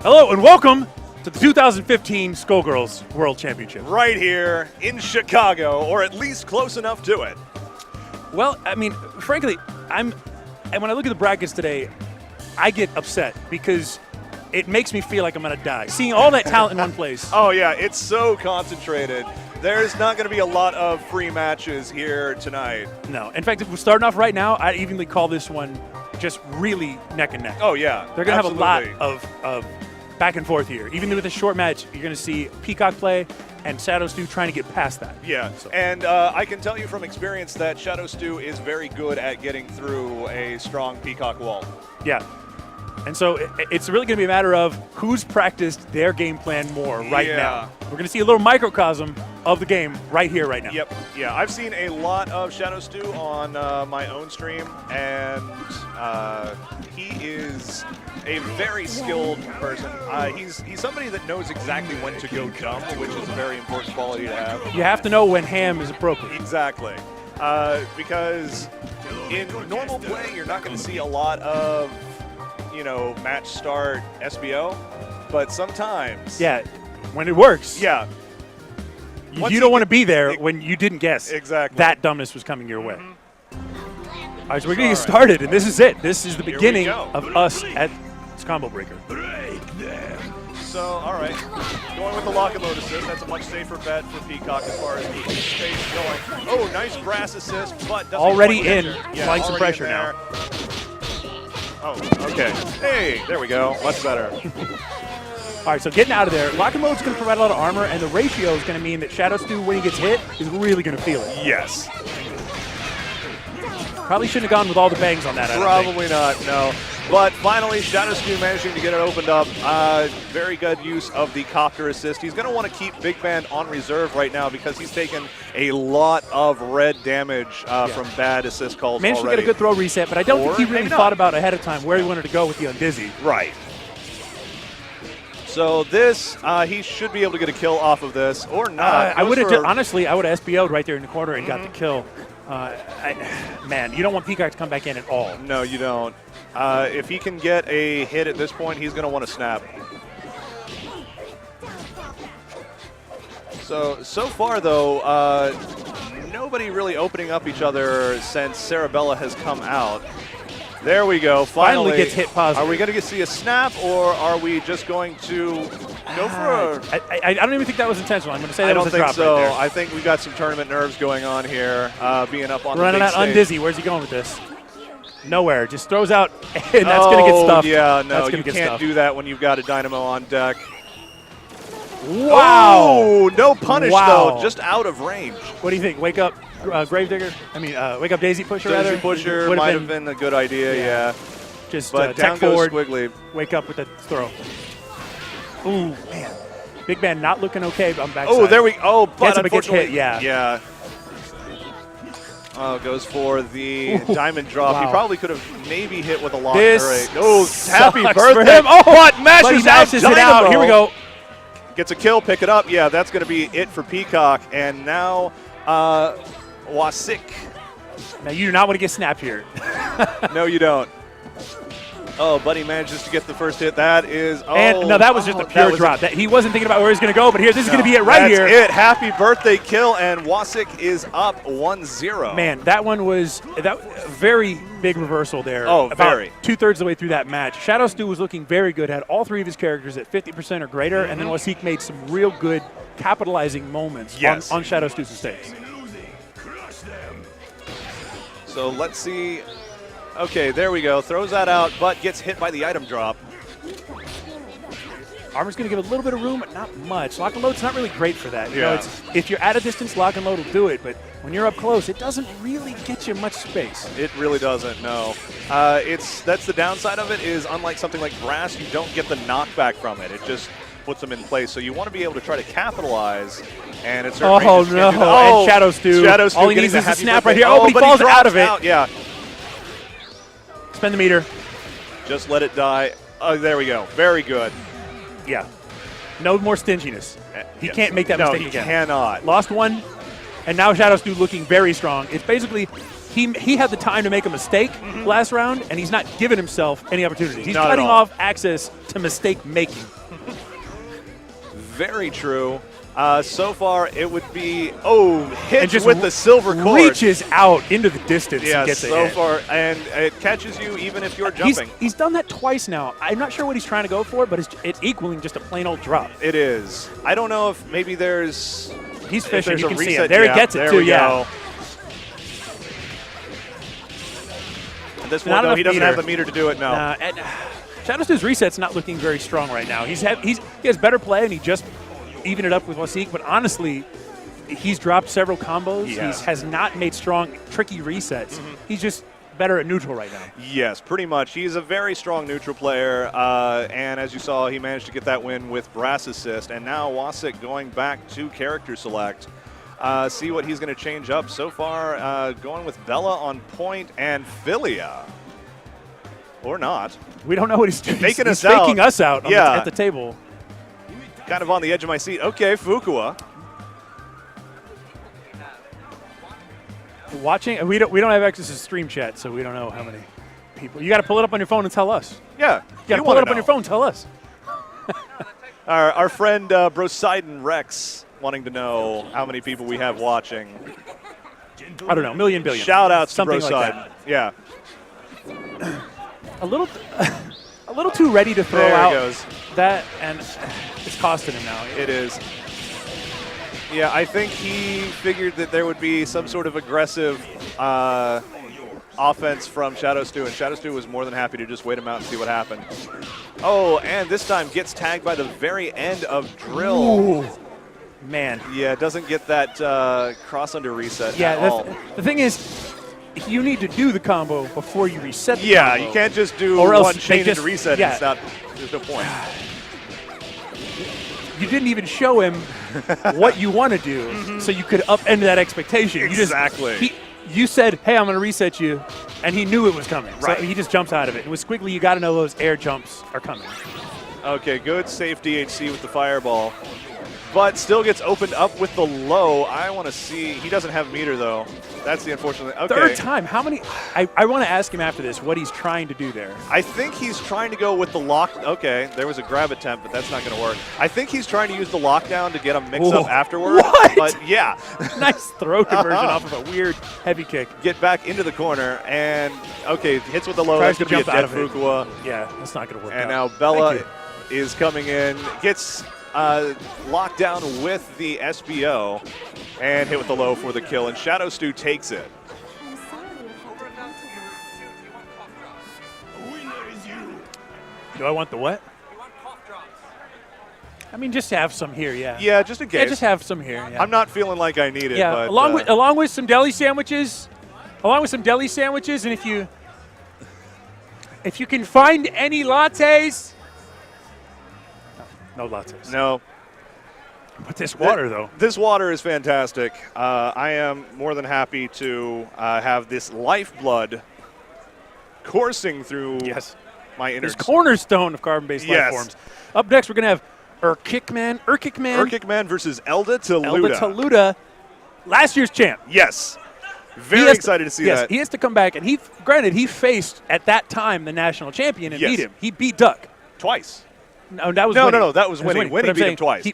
Hello and welcome to the 2015 Skullgirls World Championship. Right here in Chicago, or at least close enough to it. Well, I mean, frankly, and when I look at the brackets today, I get upset because it makes me feel like I'm going to die. Seeing all that talent in one place. Oh yeah, it's so concentrated. There's not going to be a lot of free matches here tonight. No. In fact, if we're starting off right now, I'd evenly call this one just really neck and neck. Oh yeah, they're going to have a lot of back and forth here. Even with a short match, you're going to see Peacock play and Shadowstew trying to get past that. Yeah, so. And I can tell you from experience that Shadowstew is very good at getting through a strong Peacock wall. Yeah. And so it's really going to be a matter of who's practiced their game plan more right now. We're going to see a little microcosm of the game right here, right now. Yep. Yeah, I've seen a lot of Shadowstew on my own stream, and he is a very skilled person. He's somebody that knows exactly when to go dumb, which is a very important quality to have. You have to know when ham is appropriate. Exactly. Because in normal play, you're not going to see a lot of match start SBO, but sometimes. Yeah, when it works. Yeah. You don't want to be there when you didn't guess exactly that dumbness was coming your way. All right, so we're going to get started, and this is it. This is the beginning of us at Combo Breaker. So, all right, going with the lock and load assist. That's a much safer bet for Peacock as far as keeping space going. Oh, nice brass assist, but doesn't already in, yeah, applying some pressure now. Oh, okay. Hey, there we go. Much better. All right, so getting out of there. Lock and load is going to provide a lot of armor, and the ratio is going to mean that Shadowstew, when he gets hit, is really going to feel it. Yes. Probably shouldn't have gone with all the bangs on that. Probably not, no. But finally, Shadowstew managing to get it opened up. Very good use of the copter assist. He's going to want to keep Big Ben on reserve right now because he's taken a lot of red damage from bad assist calls Managed to get a good throw reset, but I don't think he really thought about ahead of time where he wanted to go with the Undizzy. Right. So this, he should be able to get a kill off of this, or not. Honestly, I would have SBO'd right there in the corner and got the kill. Man, you don't want Peacock to come back in at all. No, you don't. If he can get a hit at this point, he's going to want to snap. So far, though, nobody really opening up each other since Sarabella has come out. There we go. Finally gets hit positive. Are we going to see a snap, or are we just going to go for a... I don't even think that was intentional. I'm going to say that was a drop right there. I don't think so. I think we've got some tournament nerves going on here, being up on the running big out stage. Undizzy. Where's he going with this? Nowhere. Just throws out, and that's going to get stuffed. Yeah, no, you can't do that when you've got a Dynamo on deck. Wow. Oh, no punish, though. Just out of range. What do you think? Wake up Gravedigger? Wake up Daisy Pusher, rather? Daisy Pusher might have been a good idea, yeah. Just but down forward, Squiggly. Wake up with the throw. Ooh, man. Big Man not looking okay on backside. Oh, there we go. But gets hit, yeah. Yeah. Oh, goes for the diamond drop. Wow. He probably could have maybe hit with a lock. Happy birthday for him. Oh, what mashes it out. Here we go. Gets a kill, pick it up. Yeah, that's going to be it for Peacock. And now Waasiq. Now, you do not want to get snapped here. No, you don't. Oh, Buddy manages to get the first hit. That is, and no, that was just a pure drop. He wasn't thinking about where he's going to go, but here, this is going to be it right here. That's it. Happy birthday kill, and Waasiq is up 1-0. Man, that one was very big reversal there. Oh, about 2/3 of the way through that match. Shadowstew was looking very good, had all three of his characters at 50% or greater, and then Waasiq made some real good capitalizing moments on Shadowstew's mistakes. So let's see. Okay, there we go. Throws that out, but gets hit by the item drop. Armor's going to give a little bit of room, but not much. Lock and load's not really great for that. You know, if you're at a distance, lock and load will do it, but when you're up close, it doesn't really get you much space. It really doesn't, no. That's the downside of it is, unlike something like brass, you don't get the knockback from it. It just puts them in place. So you want to be able to try to capitalize, and it's and Shadowstew. All he needs is a snap right here. Oh, but he falls out of it. Yeah. Spend the meter. Just let it die. Oh, there we go. Very good. Yeah. No more stinginess. He can't make that mistake again. No, he cannot. Lost one, and now Shadowstew looking very strong. It's basically he had the time to make a mistake last round, and he's not giving himself any opportunities. He's Not at cutting all. off access to mistake making. Very true. So far, it would be hit just with the silver cord. Reaches out into the distance and Yes, gets a so hit. far, and it catches you even if you're jumping. He's done that twice now. I'm not sure what he's trying to go for, but it's equaling just a plain old drop. It is. I don't know if maybe there's. He's if fishing. there's You a can see reset. it. There Yeah, he gets it there too. we Yeah. go. At this point, Not though, enough he doesn't meter. have the meter to do it now. And Shadowstew's reset's not looking very strong right now. He has better play, and he just evened it up with Waasiq. But honestly, he's dropped several combos. He has not made strong, tricky resets. He's just better at neutral right now. Yes, pretty much. He's a very strong neutral player, and as you saw, he managed to get that win with Brass Assist. And now Waasiq going back to character select. See what he's going to change up. So far, going with Bella on point and Philia. Or not. We don't know what he's doing. Faking He's us out. faking us out on Yeah. at the table. Kind of on the edge of my seat. Okay, Fukua. Watching, we don't have access to stream chat, so we don't know how many people. You got to pull it up on your phone and tell us. Yeah, You got to pull wanna it up on your know. phone. Tell us. Our friend Brosidon Rex wanting to know how many people we have watching. I don't know, million, billion. Shout outs to something Brosidon. like that. Yeah. A little too ready to throw There he out goes. that, and it's costing him now. It is. Yeah, I think he figured that there would be some sort of aggressive offense from Shadowstew, and Shadowstew was more than happy to just wait him out and see what happened. Oh, and this time gets tagged by the very end of Drill. Ooh, man. Yeah, doesn't get that cross under reset Yeah, at all. the thing is, you need to do the combo before you reset the Yeah, combo. you can't just do Or else one they chain just- into reset. yeah. It's not, there's no point. You didn't even show him what you want to do, so you could upend that expectation. Exactly. You said, hey, I'm going to reset you, and he knew it was coming. Right. So he just jumps out of it. And with Squiggly, you got to know those air jumps are coming. Okay, good safe DHC with the fireball. But still gets opened up with the low. I want to see. He doesn't have meter, though. That's the unfortunate. Okay. Third time. How many? I want to ask him after this what he's trying to do there. I think he's trying to go with the lock. Okay, there was a grab attempt, but that's not going to work. I think he's trying to use the lockdown to get a mix-up Whoa. afterward. What? But yeah, Nice throw conversion off of a weird heavy kick. get back into the corner and okay, hits with the low. Tries That's to going to be a jump out dead of it. Fukua. Yeah, that's not going to work out. And now Bella Thank is coming in, gets locked down with the SBO, and hit with the low for the kill. And Shadowstew takes it. Do I want the what? I mean, just have some here, yeah. Yeah, just in case. Yeah, just have some here. Yeah. I'm not feeling like I need it. Yeah, but, along with some deli sandwiches, and if you can find any lattes, no lattes. no. But this water though, This water is fantastic. I am more than happy to have this lifeblood coursing through yes, my innards. this cornerstone of carbon-based life Yes. forms. Up next, we're gonna have Erkicman Erkicman versus Elda Taluda. Taluda, last year's champ. Yes. He Very has excited to see yes, that. he has to come back, and he faced at that time the national champion and Yes. beat him. He beat Duck. Twice. No, that was No, winning. no, that was winning. But Winning I'm beat him saying twice.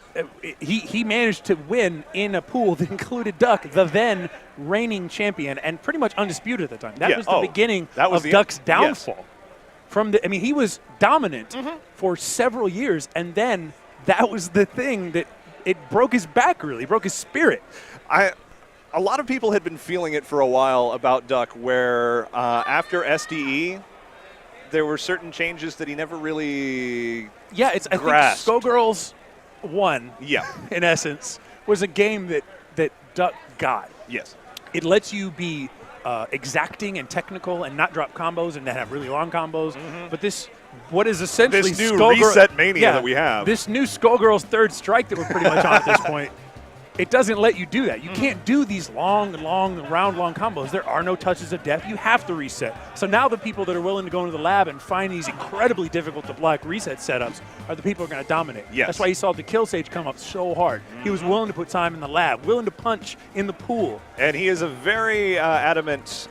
He managed to win in a pool that included Duck, the then reigning champion, and pretty much undisputed at the time. That Yeah, was the beginning that was of the- Duck's yes. downfall. He was dominant for several years, and then that was the thing that it broke his back. Really broke his spirit. A lot of people had been feeling it for a while about Duck, where after SDE, there were certain changes that he never really. Yeah, I think grasped. Skullgirls 1, Yeah. in essence, was a game that Duck got. Yes. It lets you be exacting and technical and not drop combos and then have really long combos. But what is essentially This new Skullgirl- reset mania that we have. This new Skullgirls third strike that we're pretty much on at this point. it doesn't let you do that. You can't do these long combos. There are no touches of death. You have to reset. So now the people that are willing to go into the lab and find these incredibly difficult to block reset setups are the people who are going to dominate. Yes. That's why you saw the kill sage come up so hard. He was willing to put time in the lab, willing to punch in the pool. And he is a very adamant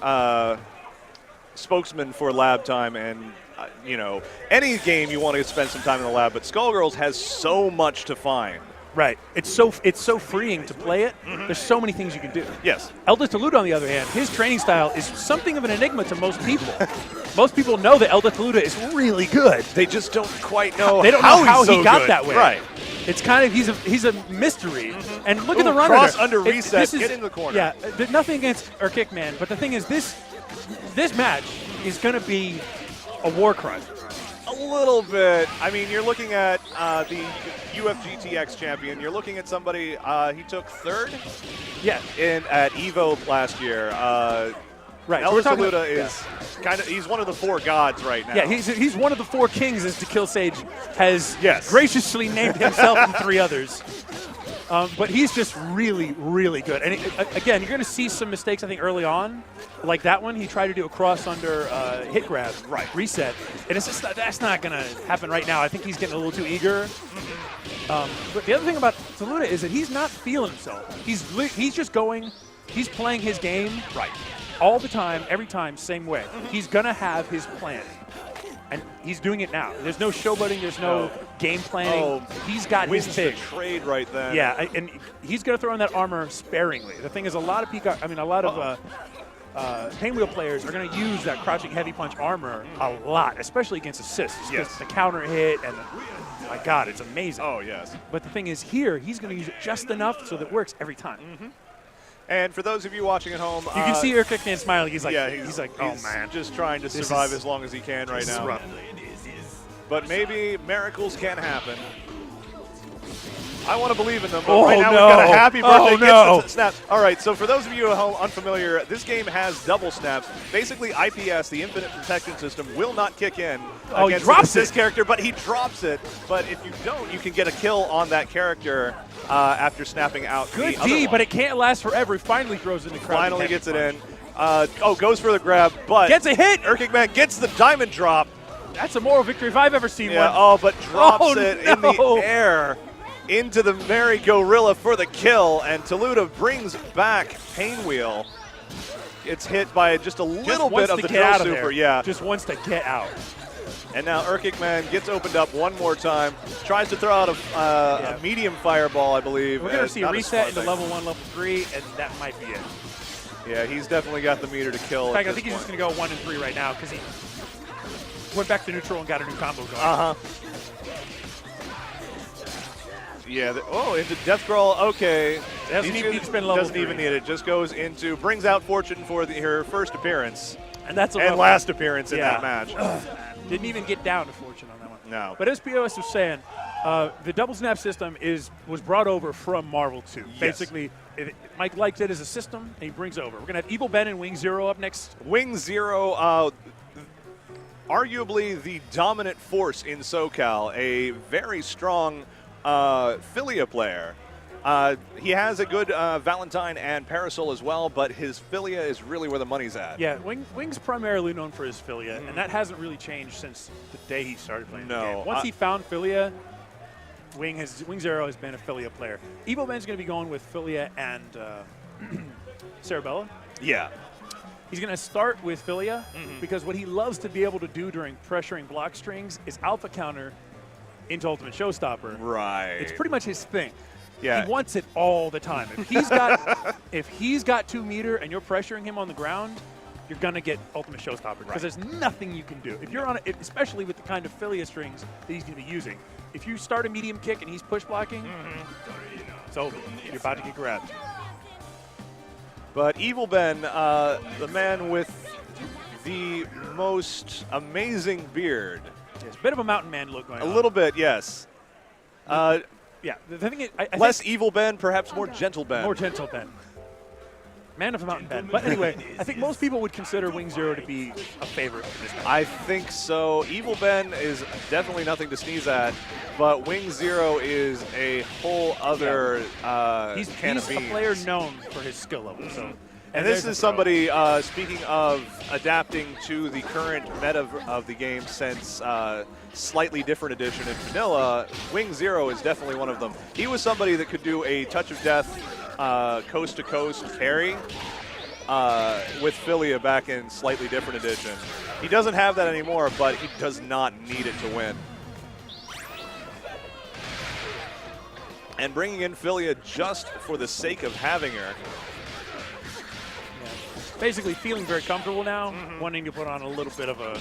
spokesman for lab time, and you know, any game you want to spend some time in the lab, but Skullgirls has so much to find. Right. It's so freeing to play it. There's so many things you can do. Yes. Elda Taluda, on the other hand, his training style is something of an enigma to most people. Most people know that Elda Taluda is really good. They just don't quite know They don't know how he got good. that way. Right. It's kind of, he's a mystery. And look at the runner. Cross under reset, get in the corner. Yeah, nothing against Erkicman, but the thing is this match is going to be a war crime. A little bit. I mean, you're looking at the UFGTX champion. You're looking at somebody, he took third at EVO last year. Right. Elda So Taluda is kind of, he's one of the 4 gods right now. Yeah, he's one of the 4 kings, as the Kill Sage has Yes. graciously named himself and 3 others. But he's just really, really good. And again, you're going to see some mistakes, I think, early on. Like that one, he tried to do a cross under hit grab, reset. And it's just that's not going to happen right now. I think he's getting a little too eager. But the other thing about Taluda is that he's not feeling himself. He's just going, he's playing his game all the time, every time, same way. He's going to have his plan. And he's doing it now. There's no showboating. There's no game planning. He's got his thing. Trade right then. Yeah, and he's going to throw in that armor sparingly. The thing is, a lot of Painwheel players are going to use that crouching heavy punch armor a lot, especially against assists. Yes. The counter hit and my God, it's amazing. Oh, yes. But the thing is, here he's going to use it just enough so that it works every time. And for those of you watching at home, You can see Erkicman smiling. He's like, he's oh man, just trying to survive as long as he can right now. rough. But maybe miracles can happen. I want to believe in them, but Oh, right now no. we've got a happy birthday Oh, no. gets the snap. All right, so for those of you at home unfamiliar, this game has double snaps. Basically, IPS, the Infinite Protection System, will not kick in Oh, he against drops this it. character, but he drops it. But if you don't, you can get a kill on that character after snapping out Good the other D, one. but it can't last forever. He finally throws in the crowd. Finally gets it in. Goes for the grab, but Gets a hit. Erkicman gets the diamond drop. That's a moral victory if I've ever seen Yeah, one. but drops it in the no. air into the Merry Gorilla for the kill, and Taluda brings back Painwheel. It's hit by just a little bit of the Drill Super, Just wants to get out. And now Erkicman gets opened up one more time, tries to throw out a medium fireball, I believe. We're going to see a Not reset smart into thing. level 1, level 3, and that might be it. Yeah, he's definitely got the meter to kill. In fact, I think he's just going to go 1 and 3 right now because he went back to neutral and got a new combo going. Yeah, into Death Crawl, okay. Doesn't even need to spend level Doesn't even 3. need it. Just goes into, brings out Fortune for her first appearance. And that's a And level. last appearance in that match. Didn't even get down to Fortune on that one. No. But as POS was saying, the double snap system was brought over from Marvel 2. Yes. Basically, Mike liked it as a system, and he brings over. We're going to have evilben and WingZero up next. WingZero, arguably the dominant force in SoCal, a very strong Philia player. He has a good Valentine and Parasol as well, but his Philia is really where the money's at. Yeah, Wing's primarily known for his Philia, and that hasn't really changed since the day he started playing the game. Once he found Philia, WingZero has been a Philia player. evilben's going to be going with Philia and Cerebella. Yeah. He's going to start with Philia because what he loves to be able to do during pressuring block strings is alpha counter into Ultimate Showstopper. Right. It's pretty much his thing. Yeah. He wants it all the time. If he's got 2 meter and you're pressuring him on the ground, you're gonna get Ultimate Showstopper because there's nothing you can do. If you're on it, especially with the kind of Philia strings that he's gonna be using. If you start a medium kick and he's push blocking, it's over. You're about to get grabbed. But evilben, the man with the most amazing beard. It's a bit of a mountain man look going on. A little bit, yes. Yeah, the thing is, I Less think evilben, perhaps more gentle Ben. more gentle Ben. Man of the Mountain Ben. But anyway, I think most people would consider WingZero to be a favorite for this match. I think so. evilben is definitely nothing to sneeze at, but WingZero is a whole other He's can of a beans. player known for his skill level. So, And this is somebody, speaking of adapting to the current meta of the game since slightly different edition in vanilla, WingZero is definitely one of them. He was somebody that could do a touch of death coast-to-coast carry with Philia back in slightly different edition. He doesn't have that anymore, but he does not need it to win. And bringing in Philia just for the sake of having her. Basically feeling very comfortable now, wanting to put on a little bit of a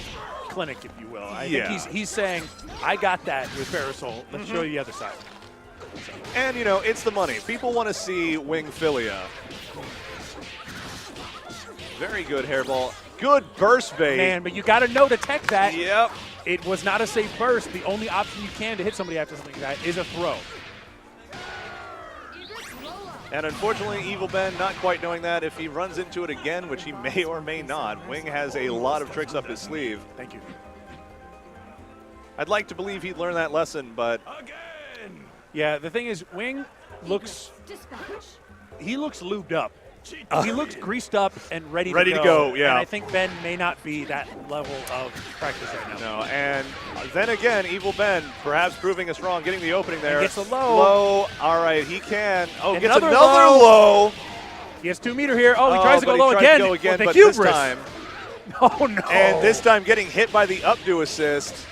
clinic, if you will. I think he's saying, I got that with Parasol. Let's show you the other side. So. And, you know, it's the money. People want to see Wing Philia. Very good hairball. Good burst bait. Man, but you got to know to tech that. Yep. It was not a safe burst. The only option you can to hit somebody after something like that is a throw. And unfortunately, evilben not quite knowing that. If he runs into it again, which he may or may not, Wing has a lot of tricks up his sleeve. Thank you. I'd like to believe he'd learn that lesson, but... Yeah, the thing is, Wing looks... He looks lubed up. He looks greased up and ready to go. Yeah. And I think Ben may not be that level of practice right now. No, and then again, evilben perhaps proving us wrong, getting the opening there. He gets a low. Low. All right, he can. Oh, gets Another another low. He has 2 meter here. Oh, he tries to go but low he again. To go again, with but the hubris. this time. Oh, no. And this time getting hit by the updo assist.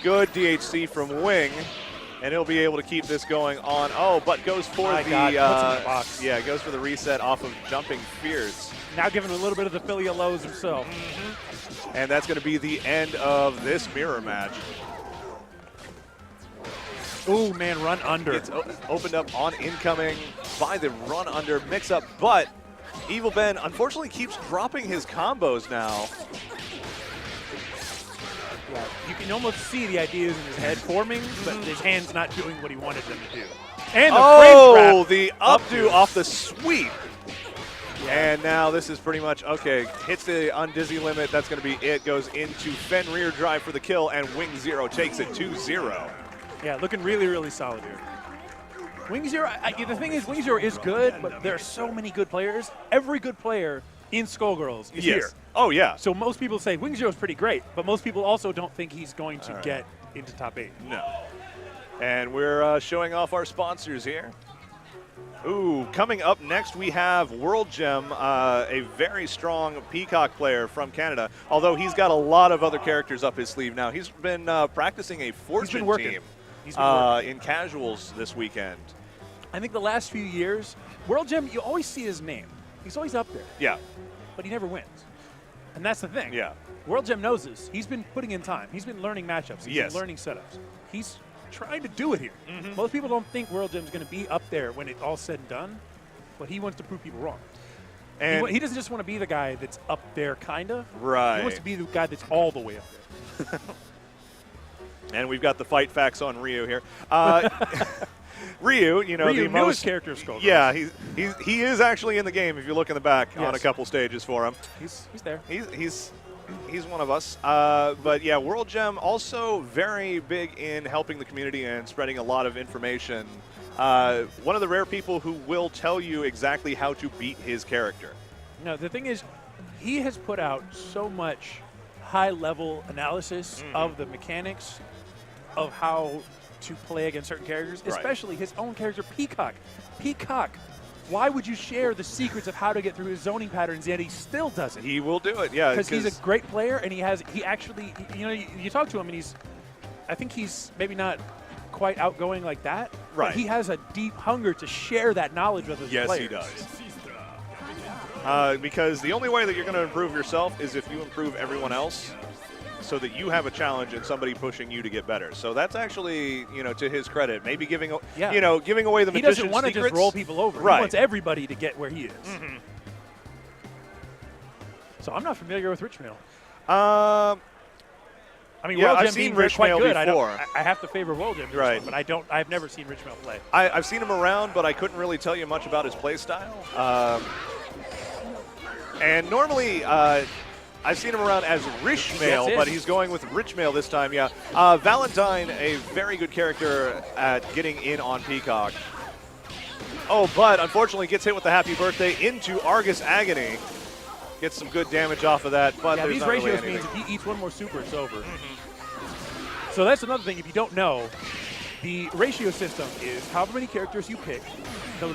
Good DHC from Wing. And he'll be able to keep this going on. Oh, but goes for My the, God, puts him in the box. Yeah, goes for the reset off of jumping Fierce. Now giving a little bit of the Philia lows himself. And that's going to be the end of this mirror match. Ooh, man, run under. It's opened up on incoming by the run under mix up, but evilben unfortunately keeps dropping his combos now. Yeah, you can almost see the ideas in his head forming, but his hand's not doing what he wanted them to do. And the frame trap. The updo off the sweep. Yeah. And now this is pretty much, okay, hits the undizzy limit. That's going to be it. Goes into Fen rear drive for the kill, and WingZero takes it 2-0. Yeah, looking really, really solid here. WingZero, the thing is, WingZero is good, but there are so many good players. Every good player in Skullgirls is here. Oh, yeah. So most people say WingZero is pretty great, but most people also don't think he's going to get into top 8. No. And we're showing off our sponsors here. Ooh, coming up next we have Worldjem, a very strong Peacock player from Canada, although he's got a lot of other characters up his sleeve now. He's been practicing a Fortune team in casuals this weekend. I think the last few years, Worldjem, you always see his name. He's always up there. Yeah. But he never wins. And that's the thing. Yeah. Worldjem knows this. He's been putting in time. He's been learning matchups. He's been learning setups. He's trying to do it here. Most people don't think Worldjem's going to be up there when it's all said and done, but he wants to prove people wrong. And he doesn't just want to be the guy that's up there, kind of. Right. He wants to be the guy that's all the way up there. And we've got the fight facts on Ryu here. Ryu, you know, Ryu, the newest character of Skullgirls. Yeah, he is actually in the game if you look in the back on a couple stages for him. He's there. He's one of us. But yeah, Worldjem also very big in helping the community and spreading a lot of information. One of the rare people who will tell you exactly how to beat his character. No, the thing is, he has put out so much high-level analysis of the mechanics of how to play against certain characters, especially his own character, Peacock. Peacock, why would you share the secrets of how to get through his zoning patterns, yet he still doesn't? He will do it, yeah. Because he's a great player, and he actually, you know, you talk to him, and I think he's maybe not quite outgoing like that, right? But he has a deep hunger to share that knowledge with his players. Yes, he does. Because the only way that you're going to improve yourself is if you improve everyone else, so that you have a challenge and somebody pushing you to get better. So that's actually, you know, to his credit, maybe giving away the magician's secrets. He doesn't want to just roll people over. Right. He wants everybody to get where he is. So I'm not familiar with Richmael. I mean, Yeah, Worldjem I've seen being quite Richmael good. before. I have to favor Worldjem, Right? But I've never seen Richmael play. I've seen him around, but I couldn't really tell you much about his play style. And normally, I've seen him around as Richmael, but he's going with Richmael this time. Yeah, Valentine, a very good character at getting in on Peacock. Oh, but unfortunately gets hit with the happy birthday into Argus Agony. Gets some good damage off of that, but there's these not ratios really means if he eats one more super, it's over. So that's another thing. If you don't know, the ratio system is however many characters you pick, the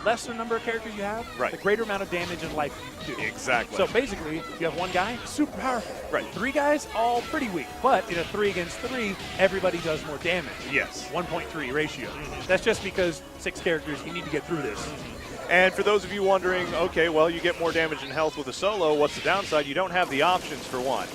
lesser number of characters you have, the greater amount of damage and life you do. Exactly. So basically, you have one guy, super powerful. Right. 3 guys, all pretty weak. But in a 3 against 3, everybody does more damage. Yes. 1.3 ratio. That's just because 6 characters, you need to get through this. And for those of you wondering, okay, well, you get more damage and health with a solo. What's the downside? You don't have the options for one.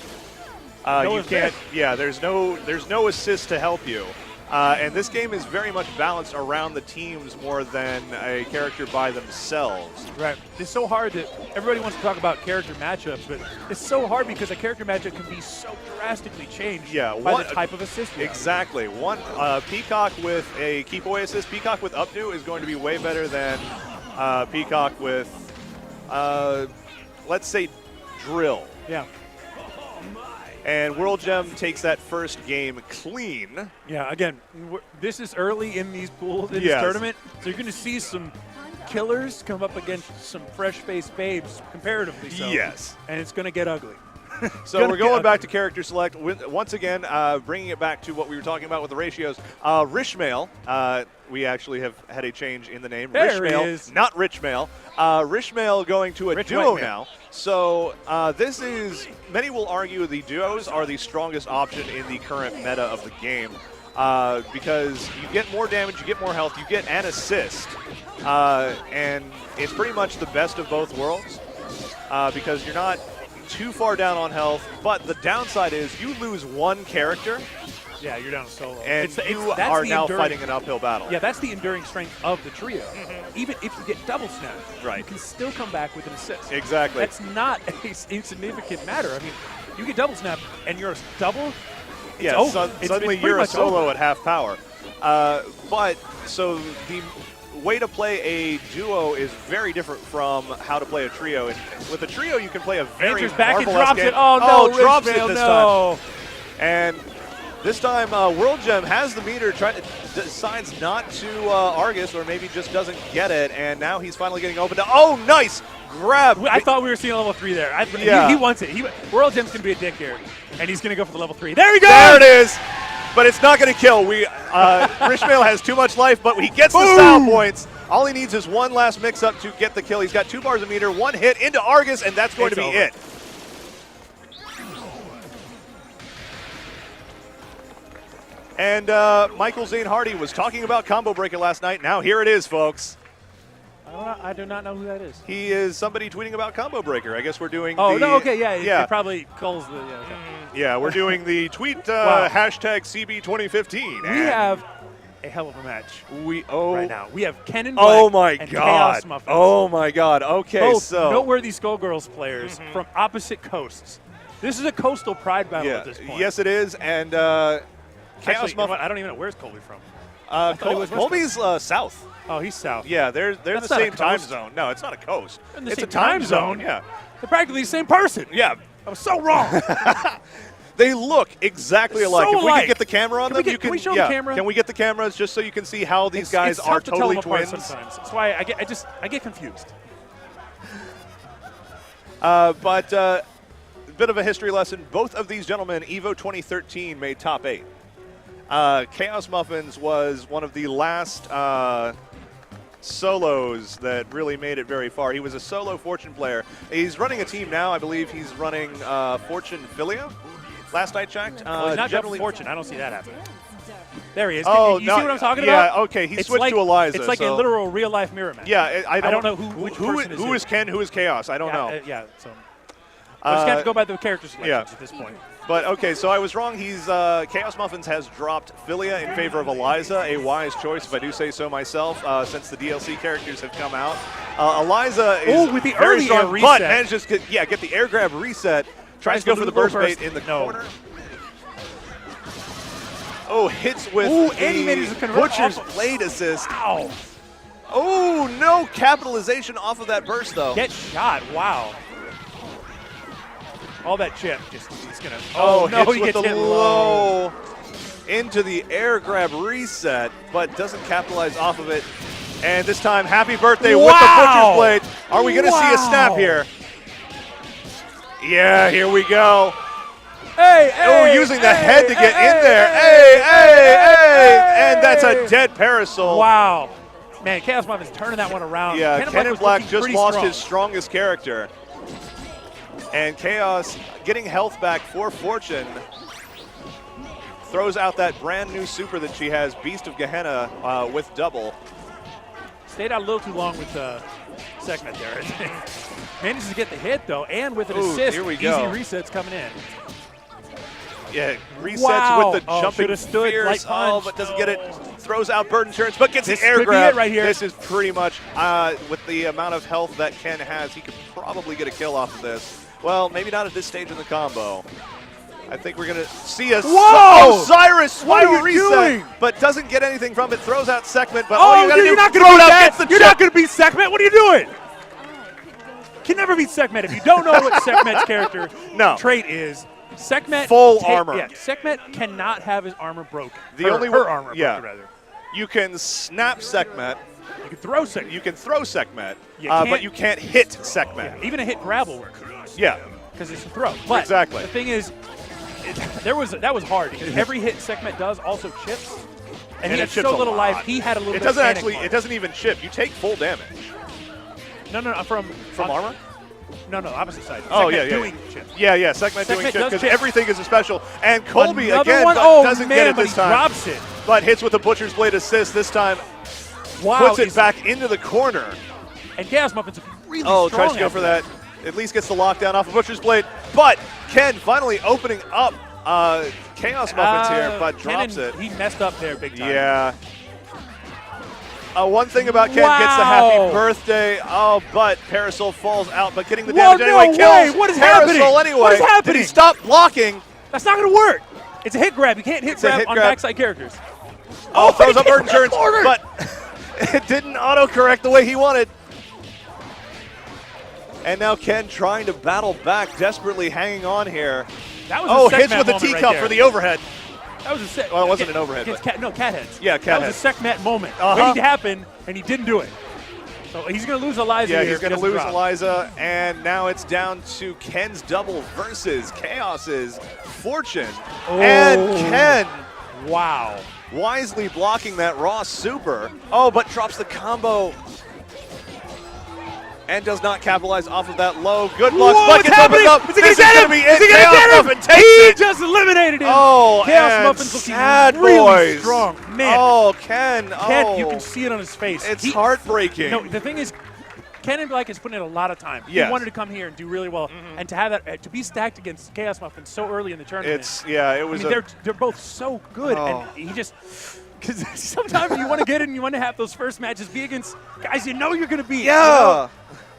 You can't. Yeah, there's no assist to help you. And this game is very much balanced around the teams more than a character by themselves. Right. It's so hard that everybody wants to talk about character matchups, but it's so hard because a character matchup can be so drastically changed by the type of assist you have. Exactly. One Peacock with a keep away assist, Peacock with updo is going to be way better than Peacock with, let's say, drill. Yeah. And Worldjem takes that first game clean. Yeah, again, this is early in these pools, in this tournament, so you're going to see some killers come up against some fresh-faced babes, comparatively so. Yes. And it's going to get ugly. So we're going back to character select. Once again, bringing it back to what we were talking about with the ratios. Richmael, we actually have had a change in the name. Richmael, not Richmael. Richmael going to a duo now. So this is, many will argue the duos are the strongest option in the current meta of the game. Because you get more damage, you get more health, you get an assist. And it's pretty much the best of both worlds. Because you're not too far down on health, but the downside is you lose one character. Yeah, you're down solo. And you are now fighting an uphill battle. Yeah, that's the enduring strength of the trio. Even if you get double snap, you can still come back with an assist. Exactly. That's not an insignificant matter. I mean, you get double snap and you're a double, it's over. Suddenly you're a solo at half power. But so the way to play a duo is very different from how to play a trio. And with a trio, you can play a very Enters back and Marvel-esque drops game. it. Oh, no, drops Richmael, it this no. time. And this time, Worldjem has the meter, decides not to Argus, or maybe just doesn't get it, and now he's finally getting open to, oh, nice grab. I thought we were seeing a level 3 there. He wants it. Worldjem's going to be a dick here, and he's going to go for the level 3. There he goes! There it is! But it's not going to kill. Richmael has too much life, but he gets the style points. All he needs is one last mix-up to get the kill. He's got 2 bars of meter, 1 hit into Argus, and that's going to be it. And Michael Zane Hardy was talking about Combo Breaker last night. Now here it is, folks. I do not know who that is. He is somebody tweeting about Combo Breaker. I guess we're doing It probably calls the... Yeah, we're doing the tweet hashtag CB2015. We have a hell of a match right now. We have Keninblack and KhaosMuffins. Oh, my God. Okay, both noteworthy Skullgirls players from opposite coasts. This is a coastal pride battle at this point. Yes, it is. And KhaosMuffins. I don't even know where's Colby from. Colby's south. Oh, he's south. Yeah, they're the same time zone. No, it's not a coast. It's a time zone. Yeah, they're practically the same person. Yeah, I was so wrong. They look exactly alike. If we can get the camera on them, can we show the camera? Can we get the cameras just so you can see how these guys are totally twins? Sometimes. That's why I get confused. But a bit of a history lesson. Both of these gentlemen, Evo 2013, made top 8. KhaosMuffins was one of the last solos that really made it very far. He was a solo Fortune player. He's running a team now. I believe he's running Fortune Filia. Last I checked. He's not generally Fortune. I don't see that happening. There he is. Oh, you see what I'm talking about? Yeah, okay. He switched to Eliza. It's like a literal real-life mirror match. Yeah, I don't know who is Ken, who is Chaos. I don't know. So I'm just going to have to go by the character selections at this point. But, okay, so I was wrong. KhaosMuffins has dropped Filia in favor of Eliza, a wise choice, if I do say so myself, since the DLC characters have come out. Eliza is with the very early strong, air reset. but manages to get the air grab reset. Tries to go for the burst bait in the corner. Oh, hits with the Butcher's Blade assist. Wow. Oh, no capitalization off of that burst, though. Get shot. Wow. All that chip just he's going to. Oh, no, hits he with gets the hit low into the air grab reset, but doesn't capitalize off of it. And this time, happy birthday with the Butcher's Blade. Are we going to see a snap here? Yeah, here we go. Hey, using the head to get in there. Hey, and that's a dead parasol. Wow. Man, KhaosMuffins turning that one around. Yeah, Keninblack just lost strong. his strongest character. And Chaos getting health back for Fortune. Throws out that brand new super that she has, Beast of Gehenna with double. Stayed out a little too long with segment there. Manages to get the hit, though, and with an assist. Here we Easy go. resets coming in. Yeah, resets with the jumping fierce. But doesn't get it. Throws out Bird Insurance, but gets This the air could grab. be it right here. This is pretty much, with the amount of health that Ken has, he could probably get a kill off of this. Well, maybe not at this stage in the combo. I think we're going to see a Osiris spiral reset, but doesn't get anything from it. Throws out Segment, but all you got to do is throw it out, gets the You're not going to beat Segment. What are you doing? Can never beat Segment. If you don't know what Segment's character trait is, Segment full armor. Yeah, Segment cannot have his armor broken. The only her armor broken, rather. You can snap Segment. You can throw Segment. You can throw Segment, but you can't hit Segment. Yeah, even a hit grab will work. Yeah. Because it's a throw. But exactly. The thing is, that was hard because every hit Segment does also chips. And he had so little life, he had a little bit of panic. It doesn't even chip. You take full damage. No, from armor? No, opposite side. Oh, Segment doing chips. Yeah, Segment doing chips because everything is a special. And Colby Another again one? doesn't get it but this time. Drops it. But hits with the Butcher's Blade assist this time. Puts it back into the corner. And KhaosMuffins really strong. Tries to go for that. At least gets the lockdown off of Butcher's Blade. But Ken finally opening up KhaosMuffins here, but drops it. He messed up there big time. Yeah. One thing about Ken gets the happy birthday. Oh, but Parasol falls out, but getting the damage anyway. Kills what is Parasol happening? Anyway. What is happening? Did he stop blocking? That's not going to work. It's a hit grab. You can't hit grab on backside characters. Throws up Bird Insurance, but it didn't autocorrect the way he wanted. And now Ken trying to battle back, desperately hanging on here. That was hits with the teacup for the overhead. That was a set. Well, it wasn't an overhead. Cat heads. Yeah, cat That heads. was a Segment moment. Waiting to happen, and he didn't do it. So he's going to lose Eliza here. Yeah, he's going to lose Eliza, and now it's down to Ken's double versus Chaos's Fortune. And Ken. Wow. Wisely blocking that raw super. But drops the combo. And does not capitalize off of that low. Good luck. But gets opened up. Is he going to get him? Is he going to get him? He just eliminated him. KhaosMuffins looking really strong. Man. Ken. Ken, you can see it on his face. It's heartbreaking. No, the thing is, Keninblack has put in a lot of time. Yes. He wanted to come here and do really well, and to have that, to be stacked against KhaosMuffins so early in the tournament. It was. They're both so good, and he just. Because sometimes you want to get in and you want to have those first matches be against guys you know you're going to beat. Yeah.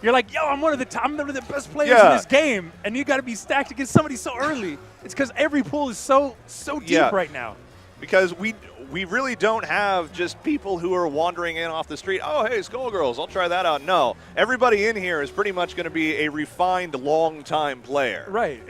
You're like, I'm one of the best players in this game, and you got to be stacked against somebody so early. It's because every pool is so deep right now. Because we really don't have just people who are wandering in off the street. Oh, hey, Skullgirls, I'll try that out. No, everybody in here is pretty much going to be a refined, long-time player. Right.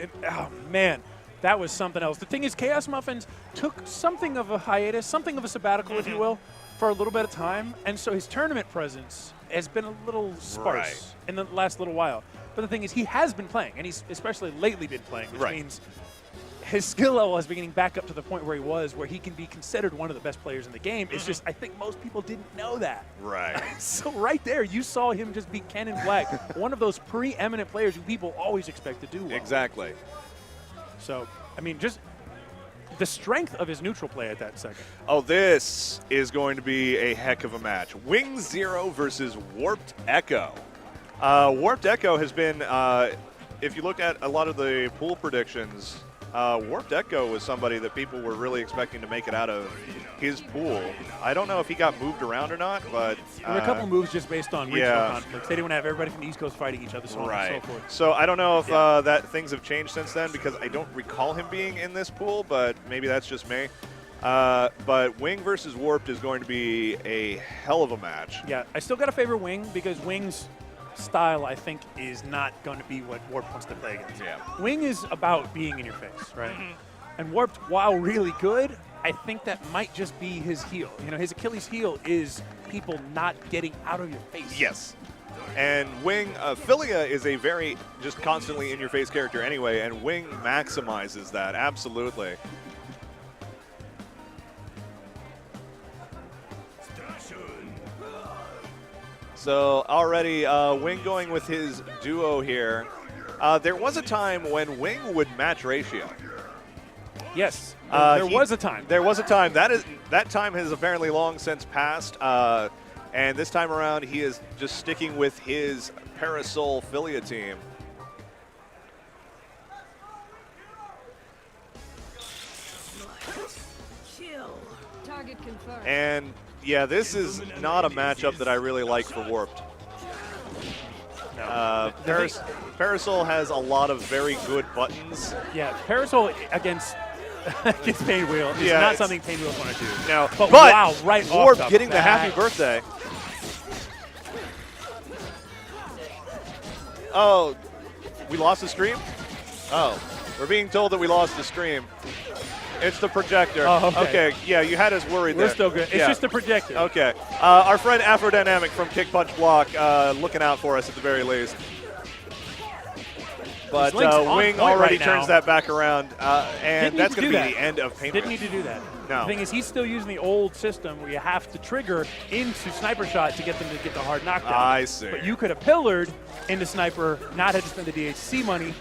Man. That was something else. The thing is, KhaosMuffins took something of a hiatus, something of a sabbatical, if you will, for a little bit of time. And so his tournament presence has been a little sparse in the last little while. But the thing is, he has been playing, and he's especially lately been playing, which means his skill level has been getting back up to the point where he was, where he can be considered one of the best players in the game. It's just, I think most people didn't know that. Right. So right there, you saw him just beat Keninblack, one of those preeminent players who people always expect to do well. Exactly. So, I mean, just the strength of his neutral play at that second. This is going to be a heck of a match. WingZero versus Warped Echo. Warped Echo has been, if you look at a lot of the pool predictions, Warped Echo was somebody that people were really expecting to make it out of his pool. I don't know if he got moved around or not, but there were a couple moves just based on regional conflicts. They didn't want to have everybody from the East Coast fighting each other, so on and so forth. So I don't know if that things have changed since then, because I don't recall him being in this pool, but maybe that's just me. But Wing versus Warped is going to be a hell of a match. Yeah, I still got to favor Wing because Wing's style, I think, is not going to be what Warped wants to play against. Yeah. Wing is about being in your face, right? And Warped, while really good, I think that might just be his heel. You know, his Achilles heel is people not getting out of your face. Yes. And Wing, Philia is a very just constantly in your face character anyway, and Wing maximizes that, absolutely. So already Wing going with his duo here. There was a time when Wing would match ratio. Yes, there was a time. There was a time. That time has apparently long since passed. And this time around, he is just sticking with his Parasol Philia team. Target confirmed. And yeah, this is not a matchup that I really like for Warped. No. Parasol has a lot of very good buttons. Yeah, Parasol against Painwheel is not something Painwheel's want to do. No, but wow, right Warped off getting the the bat. happy birthday. Oh, we lost the stream? Oh, we're being told that we lost the stream. It's the projector. Oh, okay. Yeah, you had us worried there. We're still good. It's just the projector. Okay. Our friend Afrodynamic from Kick Punch Block looking out for us at the very least. But Wing already turns that back around, and that's going to be the end of Paintwheel. Didn't need to do that. No. The thing is, he's still using the old system where you have to trigger into Sniper Shot to get them to get the hard knockdown. I see. But you could have pillared into Sniper, not had to spend the DHC money,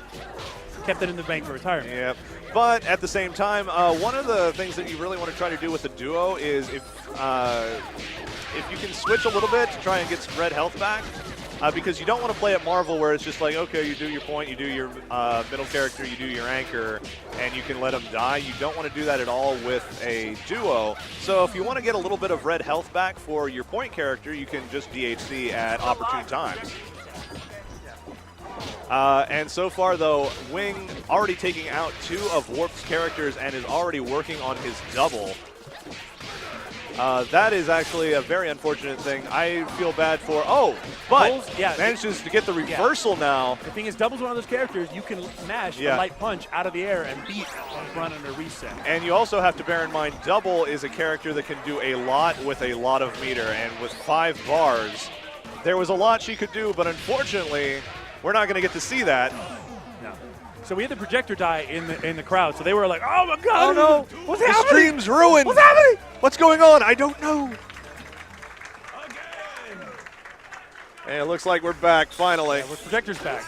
kept it in the bank for retirement. Yep. But at the same time, one of the things that you really want to try to do with the duo is if you can switch a little bit to try and get some red health back, because you don't want to play at Marvel where it's just like, okay, you do your point, you do your middle character, you do your anchor, and you can let them die. You don't want to do that at all with a duo. So if you want to get a little bit of red health back for your point character, you can just DHC at opportune times. And so far, though, Wing already taking out 2 of Warp's characters and is already working on his double. That is actually a very unfortunate thing. I feel bad for. Oh, but manages to get the reversal now. The thing is, Double's one of those characters you can mash a light punch out of the air and beat on run under reset. And you also have to bear in mind, Double is a character that can do a lot with a lot of meter. And with 5 bars, there was a lot she could do, but unfortunately, we're not going to get to see that. No. So we had the projector die in the crowd, so they were like, "Oh my God! Oh no! What's the happening? stream's ruined. What's happening? What's going on? I don't know." And it looks like we're back finally. Yeah, projector's back.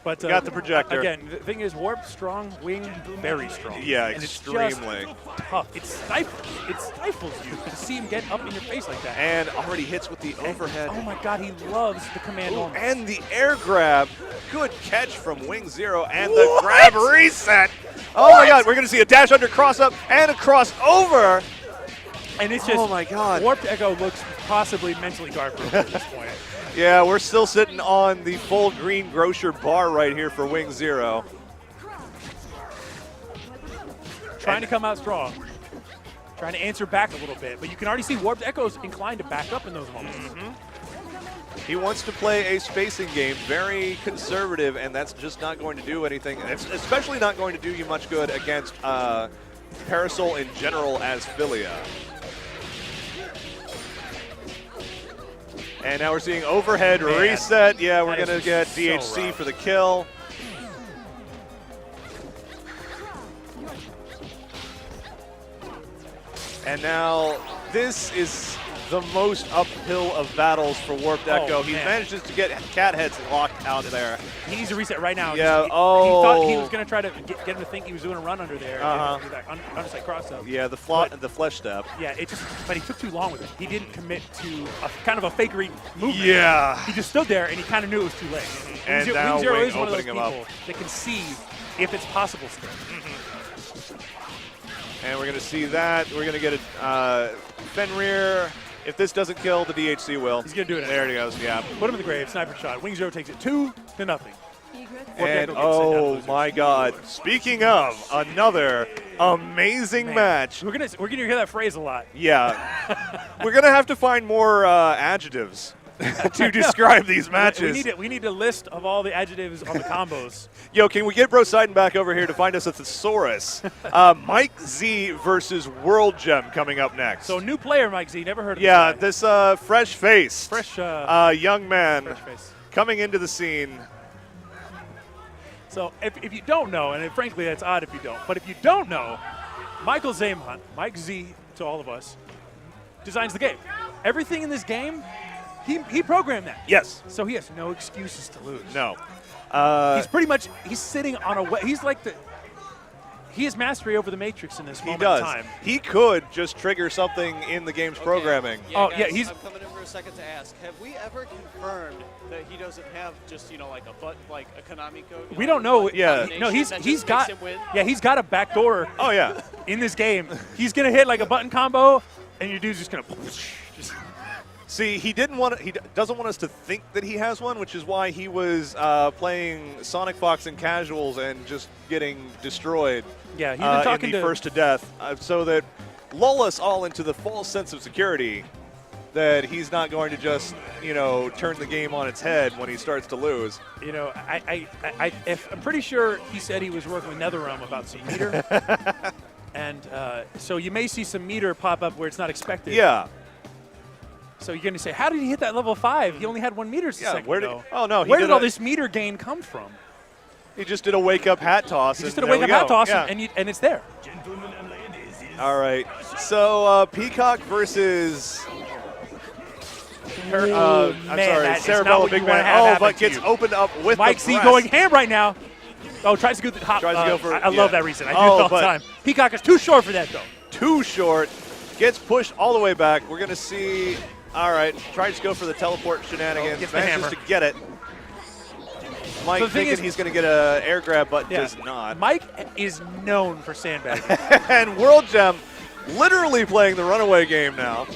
But got the projector. Again, the thing is, Warp strong, Wing very strong. Yeah, and extremely. It's just tough. It stifles you to see him get up in your face like that. And already hits with the overhead. Oh my God, he loves the command. Ooh, and the air grab. Good catch from WingZero and the grab reset. Oh my God, we're going to see a dash under cross up and a cross over. And it's just, oh my God. Warped Echo looks possibly mentally garbage at this point. Yeah, we're still sitting on the full green grocer bar right here for WingZero. Trying to come out strong. Trying to answer back a little bit. But you can already see Warped Echo's inclined to back up in those moments. He wants to play a spacing game, very conservative, and that's just not going to do anything. It's especially not going to do you much good against Parasol in general as Philia. And now we're seeing overhead reset. Yeah, we're going to get DHC for the kill. And now this is the most uphill of battles for Warped Echo. He manages to get cat heads locked out of there. He needs to reset right now. Yeah. He thought he was going to try to get him to think he was doing a run under there. Do that underside cross up. Yeah, the flesh step. Yeah, but he took too long with it. He didn't commit to a kind of a fakery movement. Yeah. He just stood there and he kind of knew it was too late. And now WingZero Wing is one of those opening him people up. that can see if it's possible still. And we're going to see that. We're going to get a Fenrir. If this doesn't kill, the DHC will. He's going to do it. There he goes, yeah. Put him in the grave, Sniper Shot. WingZero takes it 2-0. And oh my God! Speaking of another amazing match, we're gonna hear that phrase a lot. Yeah, we're gonna have to find more adjectives to describe these matches. We need a list of all the adjectives on the combos. Yo, can we get Bro Sidon back over here to find us a thesaurus? Mike Z versus Worldjem coming up next. So new player, Mike Z. Never heard of Yeah, this this fresh face, young man fresh face. coming into the scene. So if you don't know, and frankly that's odd if you don't, but if you don't know, Michael Zaymont, Mike Z to all of us, designs the game. Everything in this game, he programmed that. Yes. So he has no excuses to lose. No. He's sitting on he has mastery over the Matrix in this moment does. in time. He could just trigger something in the game's programming. Yeah, guys, yeah, he's. I'm coming in for a second to ask. Have we ever confirmed that he doesn't have just like a Konami code? We don't know. Yeah. No, he's got. Yeah, he's got a backdoor. Oh yeah. In this game, he's gonna hit like a button combo, and your dude's just gonna. Just See, he doesn't want us to think that he has one, which is why he was playing Sonic Fox in casuals and just getting destroyed. Yeah, he's been talking in the first to death, so that lull us all into the false sense of security that he's not going to just turn the game on its head when he starts to lose. I'm pretty sure he said he was working with NetherRealm about some meter, and so you may see some meter pop up where it's not expected. Yeah. So you're going to say, how did he hit that level 5? He only had 1 meter a second ago. Where did all this meter gain come from? He just did a wake-up hat toss. He just did a wake-up hat toss, and it's there. All right. So Peacock versus Cerebella Big Man. Oh, but gets opened up with Mike Z going ham right now. Oh, tries to go the hop. I love that reason. I do it all the time. Peacock is too short for that, though. Too short. Gets pushed all the way back. We're going to see. All right. Tries to go for the teleport shenanigans. Gets the hammer. Manages to get it. Mike thinking he's going to get an air grab, but does not. Mike is known for sandbagging. And Worldjem literally playing the runaway game now.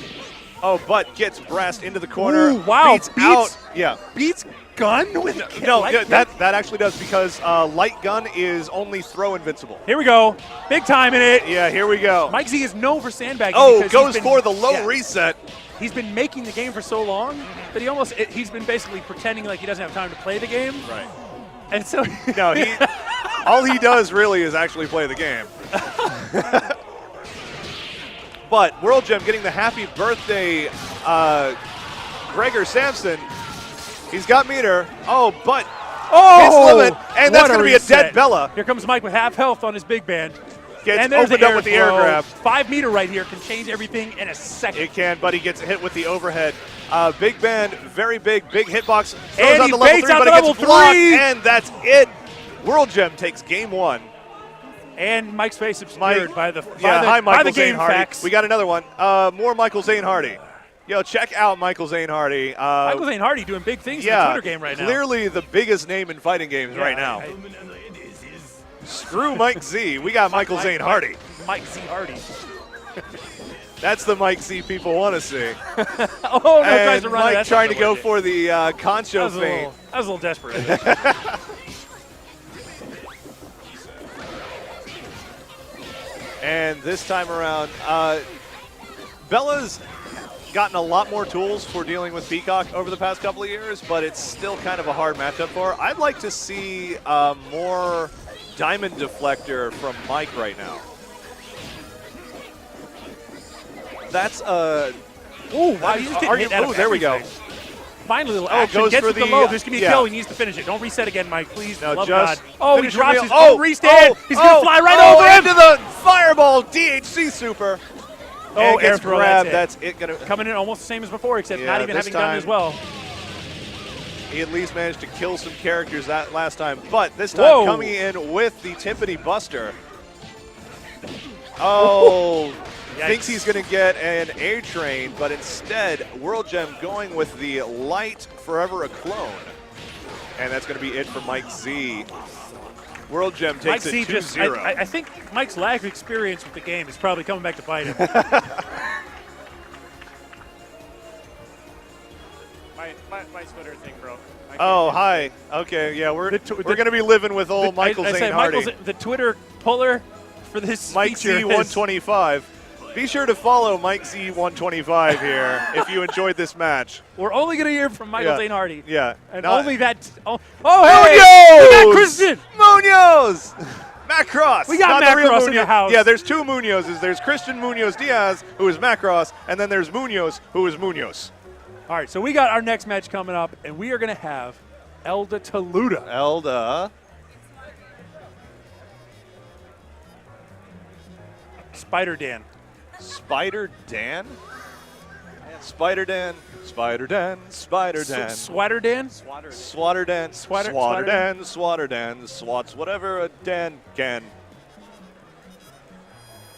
Oh, but gets brassed into the corner. Ooh, wow. Beats out. Yeah. Beats gun with that actually does, because light gun is only throw invincible. Here we go. Big time in it. Yeah, here we go. Mike Z is known for sandbagging. Oh, goes for the low reset. He's been making the game for so long that he's been basically pretending like he doesn't have time to play the game. Right. And so no, all he does really is actually play the game. But Worldjem getting the happy birthday Gregor Samson. He's got meter. Oh, but hits limit, and that's going to be a dead Bella. Here comes Mike with half health on his big band. Gets opened up with the air grab. 5 meter right here can change everything in a second. It can, but he gets hit with the overhead. Big band, very big hitbox. And he baits out the level 3, and that's it. Worldjem takes game 1. And Mike's face obscured by the Zane game Hardy. facts. We got another one. More Michael Zane Hardy. Yo, check out Michael Zane Hardy. Michael Zane Hardy doing big things in the Twitter game right now. Clearly the biggest name in fighting games right now. Screw Mike Z. We got Michael Zane Hardy. Mike Z Hardy. That's the Mike Z people want to see. Oh, no, tries to run. Mike trying to go for the Concho feint. That was a little desperate. And this time around, Bella's gotten a lot more tools for dealing with Peacock over the past couple of years, but it's still kind of a hard matchup for her. I'd like to see more Diamond Deflector from Mike right now. That's wow, you just didn't hit that. There we go. Finally, little action. Gets with the low. There's going to be a kill. He needs to finish it. Don't reset again, Mike, please. No, Love just God. Oh, he drops his own restand. He's going to fly right over him. Into the fireball DHC super. Oh, gets air throw. grabbed. That's it. Coming in almost the same as before, except not even having done as well. He at least managed to kill some characters that last time, but this time coming in with the Timpani Buster. Oh, thinks he's going to get an A-Train, but instead, Worldjem going with the light Forever a Clone. And that's going to be it for Mike Z. Worldjem takes it 2-0. I think Mike's lack of experience with the game is probably coming back to bite him. My Twitter thing broke. Oh, hi. Okay, yeah, we're going to be living with old Michael I Zane said Hardy. Michael's the Twitter puller for this Mike feature is- Z125. Be sure to follow Mike Z125 here if you enjoyed this match. We're only going to hear from Michael Zane Hardy. Yeah. And Not- only that. Oh, hey! We got Christian! Munoz! Macross! We got Not the real Macross in the Munoz. house. Yeah, there's two Munozes. There's Christian Munoz Diaz, who is Macross, and then there's Munoz, who is Munoz. All right, so we got our next match coming up, and we are going to have Elda Taluda. Elda. SwaterDan. SwaterDan? SwaterDan. SwaterDan. SwaterDan. SwaterDan? SwaterDan. SwaterDan. SwaterDan. Swats whatever a Dan can.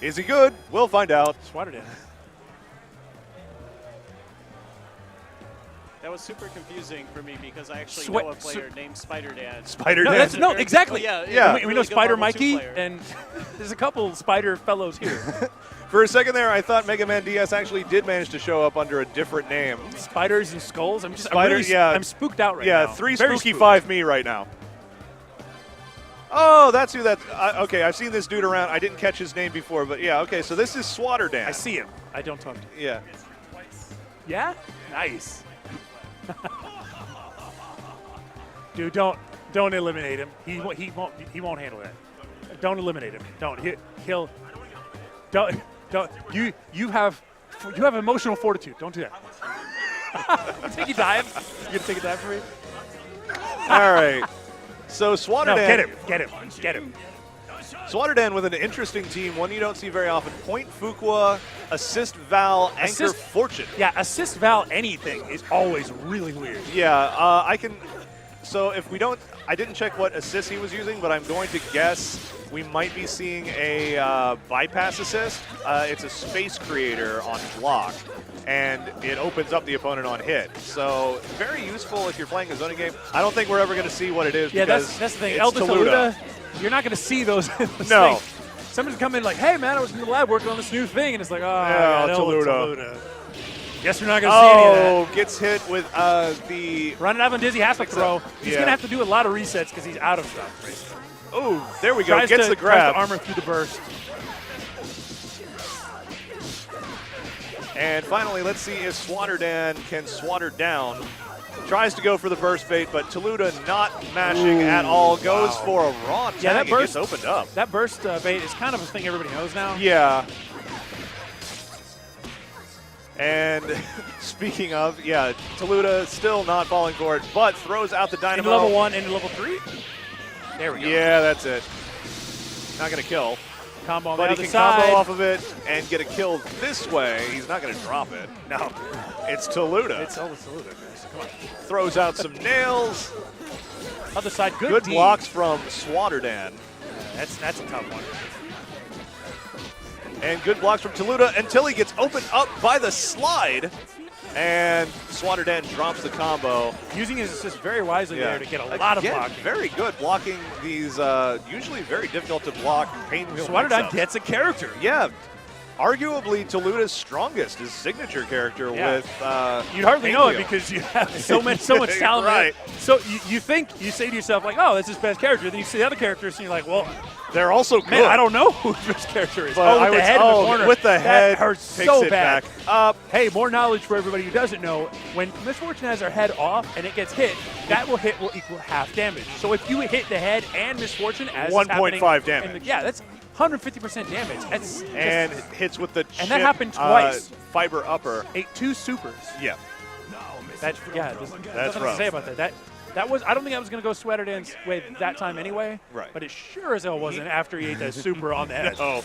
Is he good? We'll find out. SwaterDan. That was super confusing for me because I actually know a player named SpiderDan. SpiderDan. No, exactly. Yeah. We know really good Spider level 2 Mikey, player. and there's a couple Spider fellows here. For a second there, I thought Mega Man DS actually did manage to show up under a different name. Spiders and skulls. I'm Yeah. spooked out right now. Yeah, 3 Very spooky spooked. 5 me right now. Oh, that's who that. Okay, I've seen this dude around. I didn't catch his name before, but yeah. Okay, so this is SwaterDan. I see him. I don't talk to him. Yeah. Yeah? Nice. Dude, don't eliminate him. He won't handle that. Don't eliminate him. Don't. He'll don't you have emotional fortitude. Don't do that. Take a dive. You gonna take a dive for me? All right. So SwaterDan. No, get him. SwaterDan with an interesting team, one you don't see very often. Point Fuqua, Assist Val, Anchor Assist- Fortune. Yeah, assist Val anything is always really weird. Yeah, I can. So if we don't, I didn't check what assist he was using, but I'm going to guess we might be seeing a bypass assist. It's a space creator on block, and it opens up the opponent on hit. So very useful if you're playing a zoning game. I don't think we're ever going to see what it is. Yeah, because that's the thing. it's Elda Taluda. Taluda, you're not going to see those. No. things. Someone's come in like, hey, man, I was in the lab working on this new thing. And it's like, oh, Yeah, yeah, Taluda. Guess you're not going to see any of that. Oh, gets hit with the. Running out on Dizzy has to throw. He's Yeah. going to have to do a lot of resets because he's out of stuff. Oh, there we go. Tries Gets to, the grab. Tries to armor through the burst. And finally, let's see if SwaterDan can swatter down. Tries to go for the burst bait, but Taluda not mashing at all. Goes for a raw tag. Yeah, that and burst gets opened up. That burst bait is kind of a thing everybody knows now. Yeah. And speaking of, yeah, Taluda still not falling for it, but throws out the dynamo. Into level 1, into level 3. There we go. Yeah, that's it. Not going to kill. Combo on But the he other can side. combo off of it and get a kill this way. He's not going to drop it. No. It's Taluda. It's Elda Taluda, guys. Come on. Throws out some nails. Other side, good Good D. blocks from SwaterDan. That's a tough one. And good blocks from Taluda until he gets opened up by the slide. And SwaterDan drops the combo. Using his assist very wisely there to get a lot of Again, blocking. very good blocking these usually very difficult to block pain wheel SwaterDan mix-ups. gets a character. Yeah. Arguably Taluda's strongest, his signature character with You'd hardly pain know it wheel. because you have so much talent. Right. So you say to yourself like, oh, that's his best character. Then you see the other characters and you're like, well, They're also good. man, I don't know who his best character is. But with the head in the corner. with the head, That hurts takes so it bad. back up. Hey, more knowledge for everybody who doesn't know. When Miss Fortune has her head off and it gets hit, that will equal half damage. So if you hit the head and Miss Fortune as 1.5 damage. Yeah, that's 150% damage. That's And hits with the And that chip, happened twice. Fiber upper. 2 supers. Yeah. There's nothing to rough. say about that. That was, I don't think I was going to go SwaterDan's way that time anyway. Right. But it sure as hell wasn't after he ate that super on the head. Oh.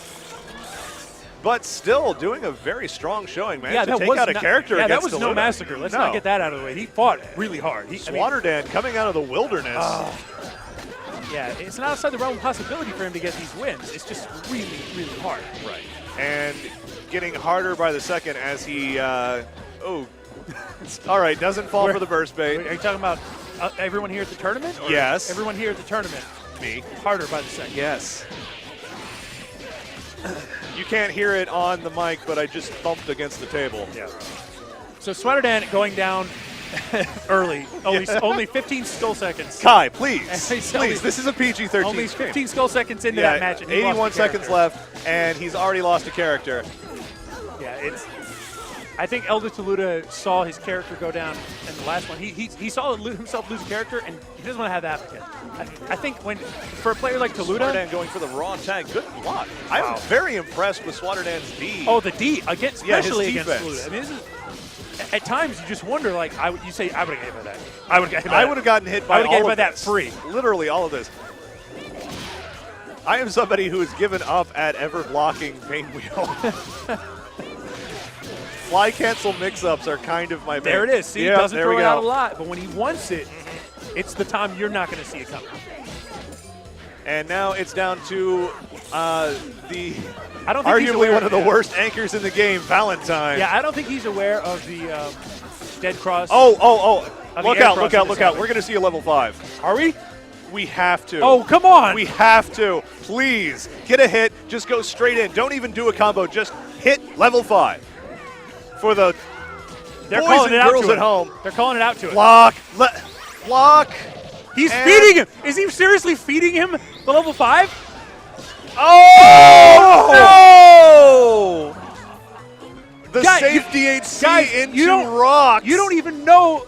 But still doing a very strong showing, man. Yeah, to that take was out a not- character Yeah, that against was no Taluda. massacre. Let's No. not get that out of the way. He fought really hard. SwaterDan coming out of the wilderness. Yeah, it's not outside the realm of possibility for him to get these wins. It's just really, really hard. Right. And getting harder by the second as he, all right, doesn't fall for the burst bait. Are you talking about everyone here at the tournament? Or Yes. Everyone here at the tournament. Me. Harder by the second. Yes. You can't hear it on the mic, but I just thumped against the table. Yeah. So SwaterDan going down Early. Only 15 skull seconds. Kai, please. He's Please, this is a PG-13 Only stream. 15 skull seconds into Yeah, that match. And he 81 lost the seconds character. left, and he's already lost a character. Yeah, it's. I think Elda Taluda saw his character go down in the last one. He saw himself lose a character, and he doesn't want to have that happen again. I think for a player like Taluda, SwaterDan going for the raw tag. Good block. I'm very impressed with SwaterDan's D. oh, the D against, especially his against defense. Taluda. I mean, this is, at times you just wonder, like, you say, I would have gotten hit by that. I would have gotten hit by all of that this. free. Literally all of this. I am somebody who has given up at ever blocking pain wheel. Fly cancel mix-ups are kind of my There main. it is. See, yeah, he doesn't there throw we it out a go. lot, but when he wants it, it's the time you're not going to see it coming. And now it's down to the I don't think he's arguably aware one of the yeah. worst anchors in the game, Valentine. Yeah, I don't think he's aware of the dead cross. Oh. I mean, Look air out, cross look out, is look out. happening. We're going to see a level 5. Are we? We have to. Oh, come on. We have to. Please, get a hit. Just go straight in. Don't even do a combo. Just hit level 5. For the They're boys calling and it out girls to at home. They're calling it out to it. Block. Block. He's and- feeding him. Is he seriously feeding him the level 5? Oh! No! The Guys, safety HC into you don't, rocks. You don't even know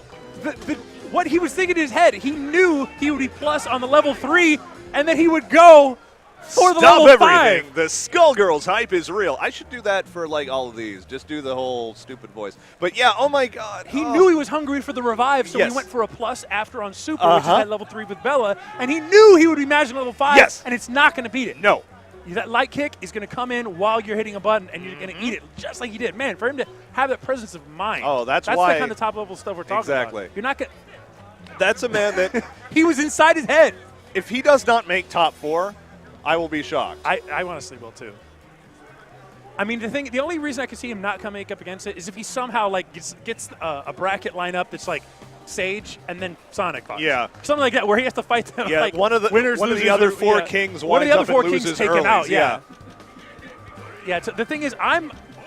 what he was thinking in his head. He knew he would be plus on the level 3, and then he would go for the Stop level everything. 5. The Skullgirls hype is real. I should do that for like all of these. Just do the whole stupid voice. But yeah, oh my God. He knew he was hungry for the revive, so Yes. he went for a plus after on Super, which is at level 3 with Bella, and he knew he would be matching level 5, Yes. and it's not going to beat it. No. That light kick is going to come in while you're hitting a button, and you're going to eat it just like you did. Man, for him to have that presence of mind. Oh, that's the why- kind of top level stuff we're talking Exactly. about. You're not going. That's a man that He was inside his head. if he does not make top 4, I will be shocked. I honestly will too. I mean, the only reason I could see him not coming up against it is if he somehow like gets a bracket lineup that's like Sage and then Sonic Fox. Yeah. Something like that where he has to fight them. Yeah, like one of the winners, one of the losers, other or- 4 yeah. kings One of winds the other up 4 and kings loses taken early. out. Yeah. So the thing is,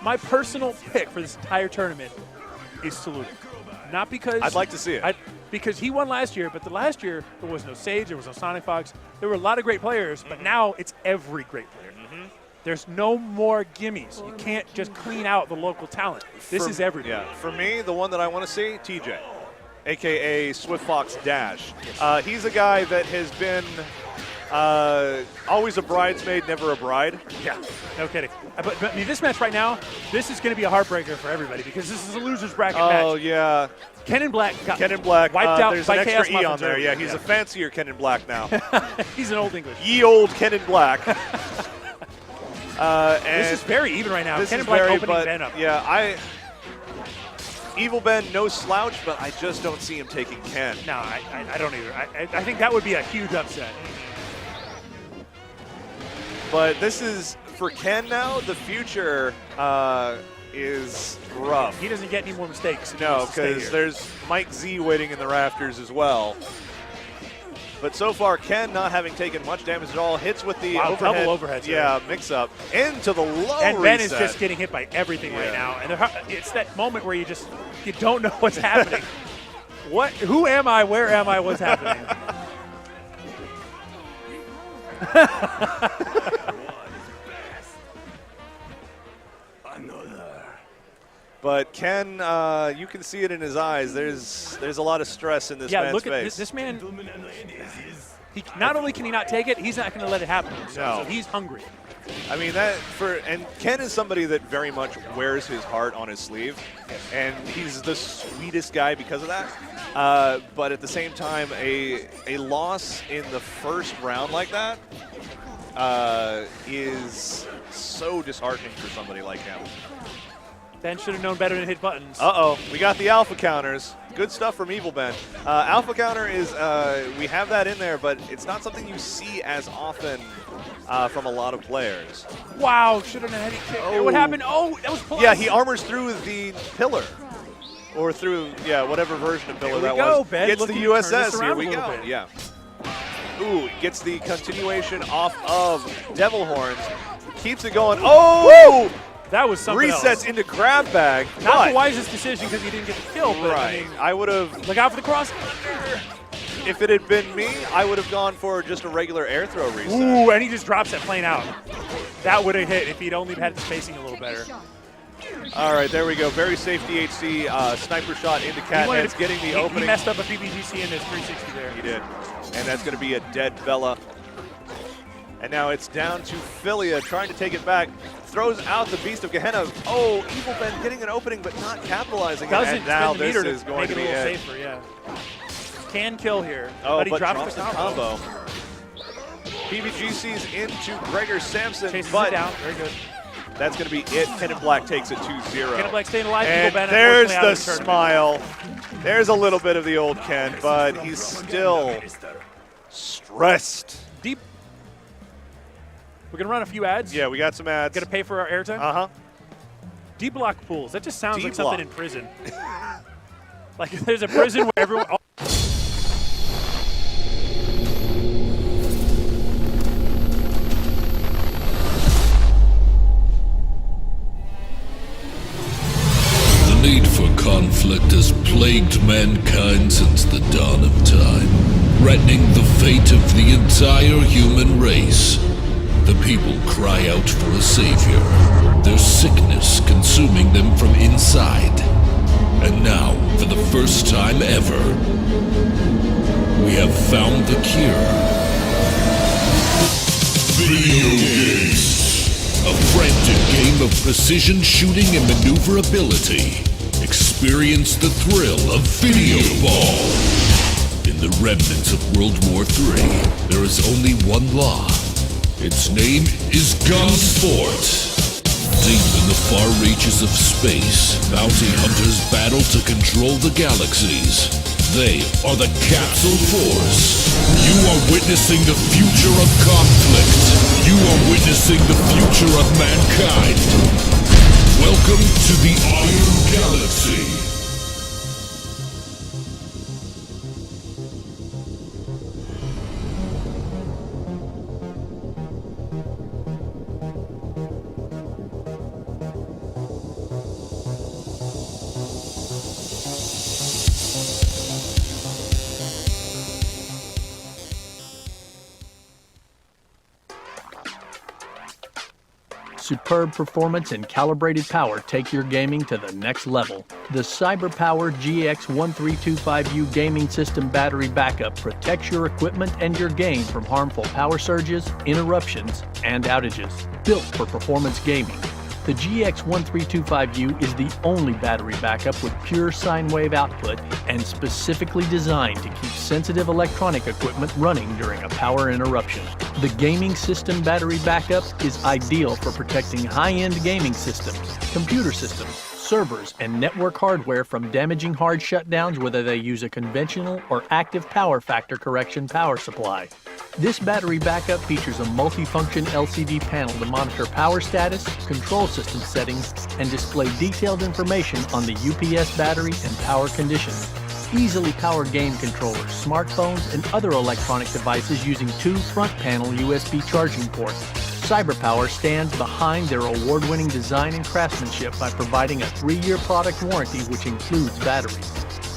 my personal pick for this entire tournament is Taluda. Not because I'd like to see it. Because he won last year, but the last year there was no Sage, there was no Sonic Fox. There were a lot of great players, but now it's every great player. There's no more gimmies. You can't just clean out the local talent. This is everybody. Yeah. For me, the one that I want to see, TJ, a.k.a. Swift Fox Dash. He's a guy that has been always a bridesmaid, never a bride. Yeah, no kidding. But I mean, this match right now, this is going to be a heartbreaker for everybody because this is a loser's bracket match. Oh, yeah. Keninblack got Keninblack. wiped out There's by an extra E KhaosMuffins on there. early. Yeah, he's a fancier Keninblack now. He's an old English. Ye old Keninblack. And This is very even right now. this is Keninblack very, opening but Ben up. yeah, evilben, no slouch, but I just don't see him taking Ken. No, I don't either. I think that would be a huge upset. But this is, for Ken now, the future is rough. He doesn't get any more mistakes. if he No, wants to stay because here. there's Mike Z waiting in the rafters as well. But so far, Ken not having taken much damage at all. Hits with the Wow, overhead. double overheads, Yeah, mix-up. Into the low And Ben is reset. just getting hit by everything right Yeah. now. And it's that moment where you don't know what's happening. Who am I? Where am I? What's happening? But Ken, you can see it in his eyes. There's a lot of stress in this Yeah, man's look at face. this man. Not only can he not take it, he's not going to let it happen. No. So he's hungry. I mean, and Ken is somebody that very much wears his heart on his sleeve, and he's the sweetest guy because of that. But at the same time, a loss in the first round like that is so disheartening for somebody like him. Ben should have known better than hit buttons. Uh-oh, we got the alpha counters. Good stuff from evilben. Alpha counter is, we have that in there, but it's not something you see as often from a lot of players. Wow, should have had a kick there. What happened? Oh, that was plus. Yeah, he armors through the pillar. Or through, yeah, whatever version of pillar Here that we go, was. Ben. Gets the Looking to turn USS. this Here around we a little go. bit. Yeah. Ooh, gets the continuation off of Devil Horns. Keeps it going. Oh! That was something Resets else. into grab bag. Not the wisest decision because he didn't get the kill, but Right. I mean, I would have, look out for the cross. if it had been me, I would have gone for just a regular air throw reset. Ooh, and he just drops that plane out. That would have hit if he'd only had his spacing a little better. All right, there we go. Very safe DHC sniper shot into Catnets, getting the opening. He messed up a PBGC in his 360 there. He did. And that's going to be a dead Bella. And now it's down to Philia trying to take it back. Throws out the Beast of Gehenna. Oh, evilben getting an opening but not capitalizing. Doesn't and now spend the this meter is to going make to it be a little it. safer, yeah. Can kill here, Oh, but he drops the combo. PBGC's into Gregor Samson, Chases but it down, very good. that's going to be it. Keninblack takes it 2-0. Keninblack staying alive. And evilben, there's unfortunately, out the of tournament. smile. There's a little bit of the old Ken, but he's still stressed. Deep. We're going to run a few ads. Yeah, we got some ads. Going to pay for our airtime. Uh-huh. D-block pools. That just sounds like D-block. something in prison. Like there's a prison where everyone... The need for conflict has plagued mankind since the dawn of time, threatening the fate of the entire human race. The people cry out for a savior, their sickness consuming them from inside. And now, for the first time ever, we have found the cure. Video games. A frantic game of precision shooting and maneuverability. Experience the thrill of Video Ball. In the remnants of World War III, there is only one law. Its name is gun sport. Deep in the far reaches of space, bounty hunters battle to control the galaxies. They are the Capsule Force. You are witnessing the future of conflict. You are witnessing the future of mankind. Welcome to the Iron Galaxy. Superb performance and calibrated power take your gaming to the next level. The CyberPower GX1325U gaming system battery backup protects your equipment and your game from harmful power surges, interruptions, and outages. Built for performance gaming, the GX1325U is the only battery backup with pure sine wave output and specifically designed to keep sensitive electronic equipment running during a power interruption. The gaming system battery backup is ideal for protecting high-end gaming systems, computer systems, servers, and network hardware from damaging hard shutdowns whether they use a conventional or active power factor correction power supply. This battery backup features a multifunction LCD panel to monitor power status, control system settings, and display detailed information on the UPS battery and power condition. Easily power game controllers, smartphones, and other electronic devices using two front panel USB charging ports. CyberPower stands behind their award-winning design and craftsmanship by providing a 3-year product warranty which includes batteries.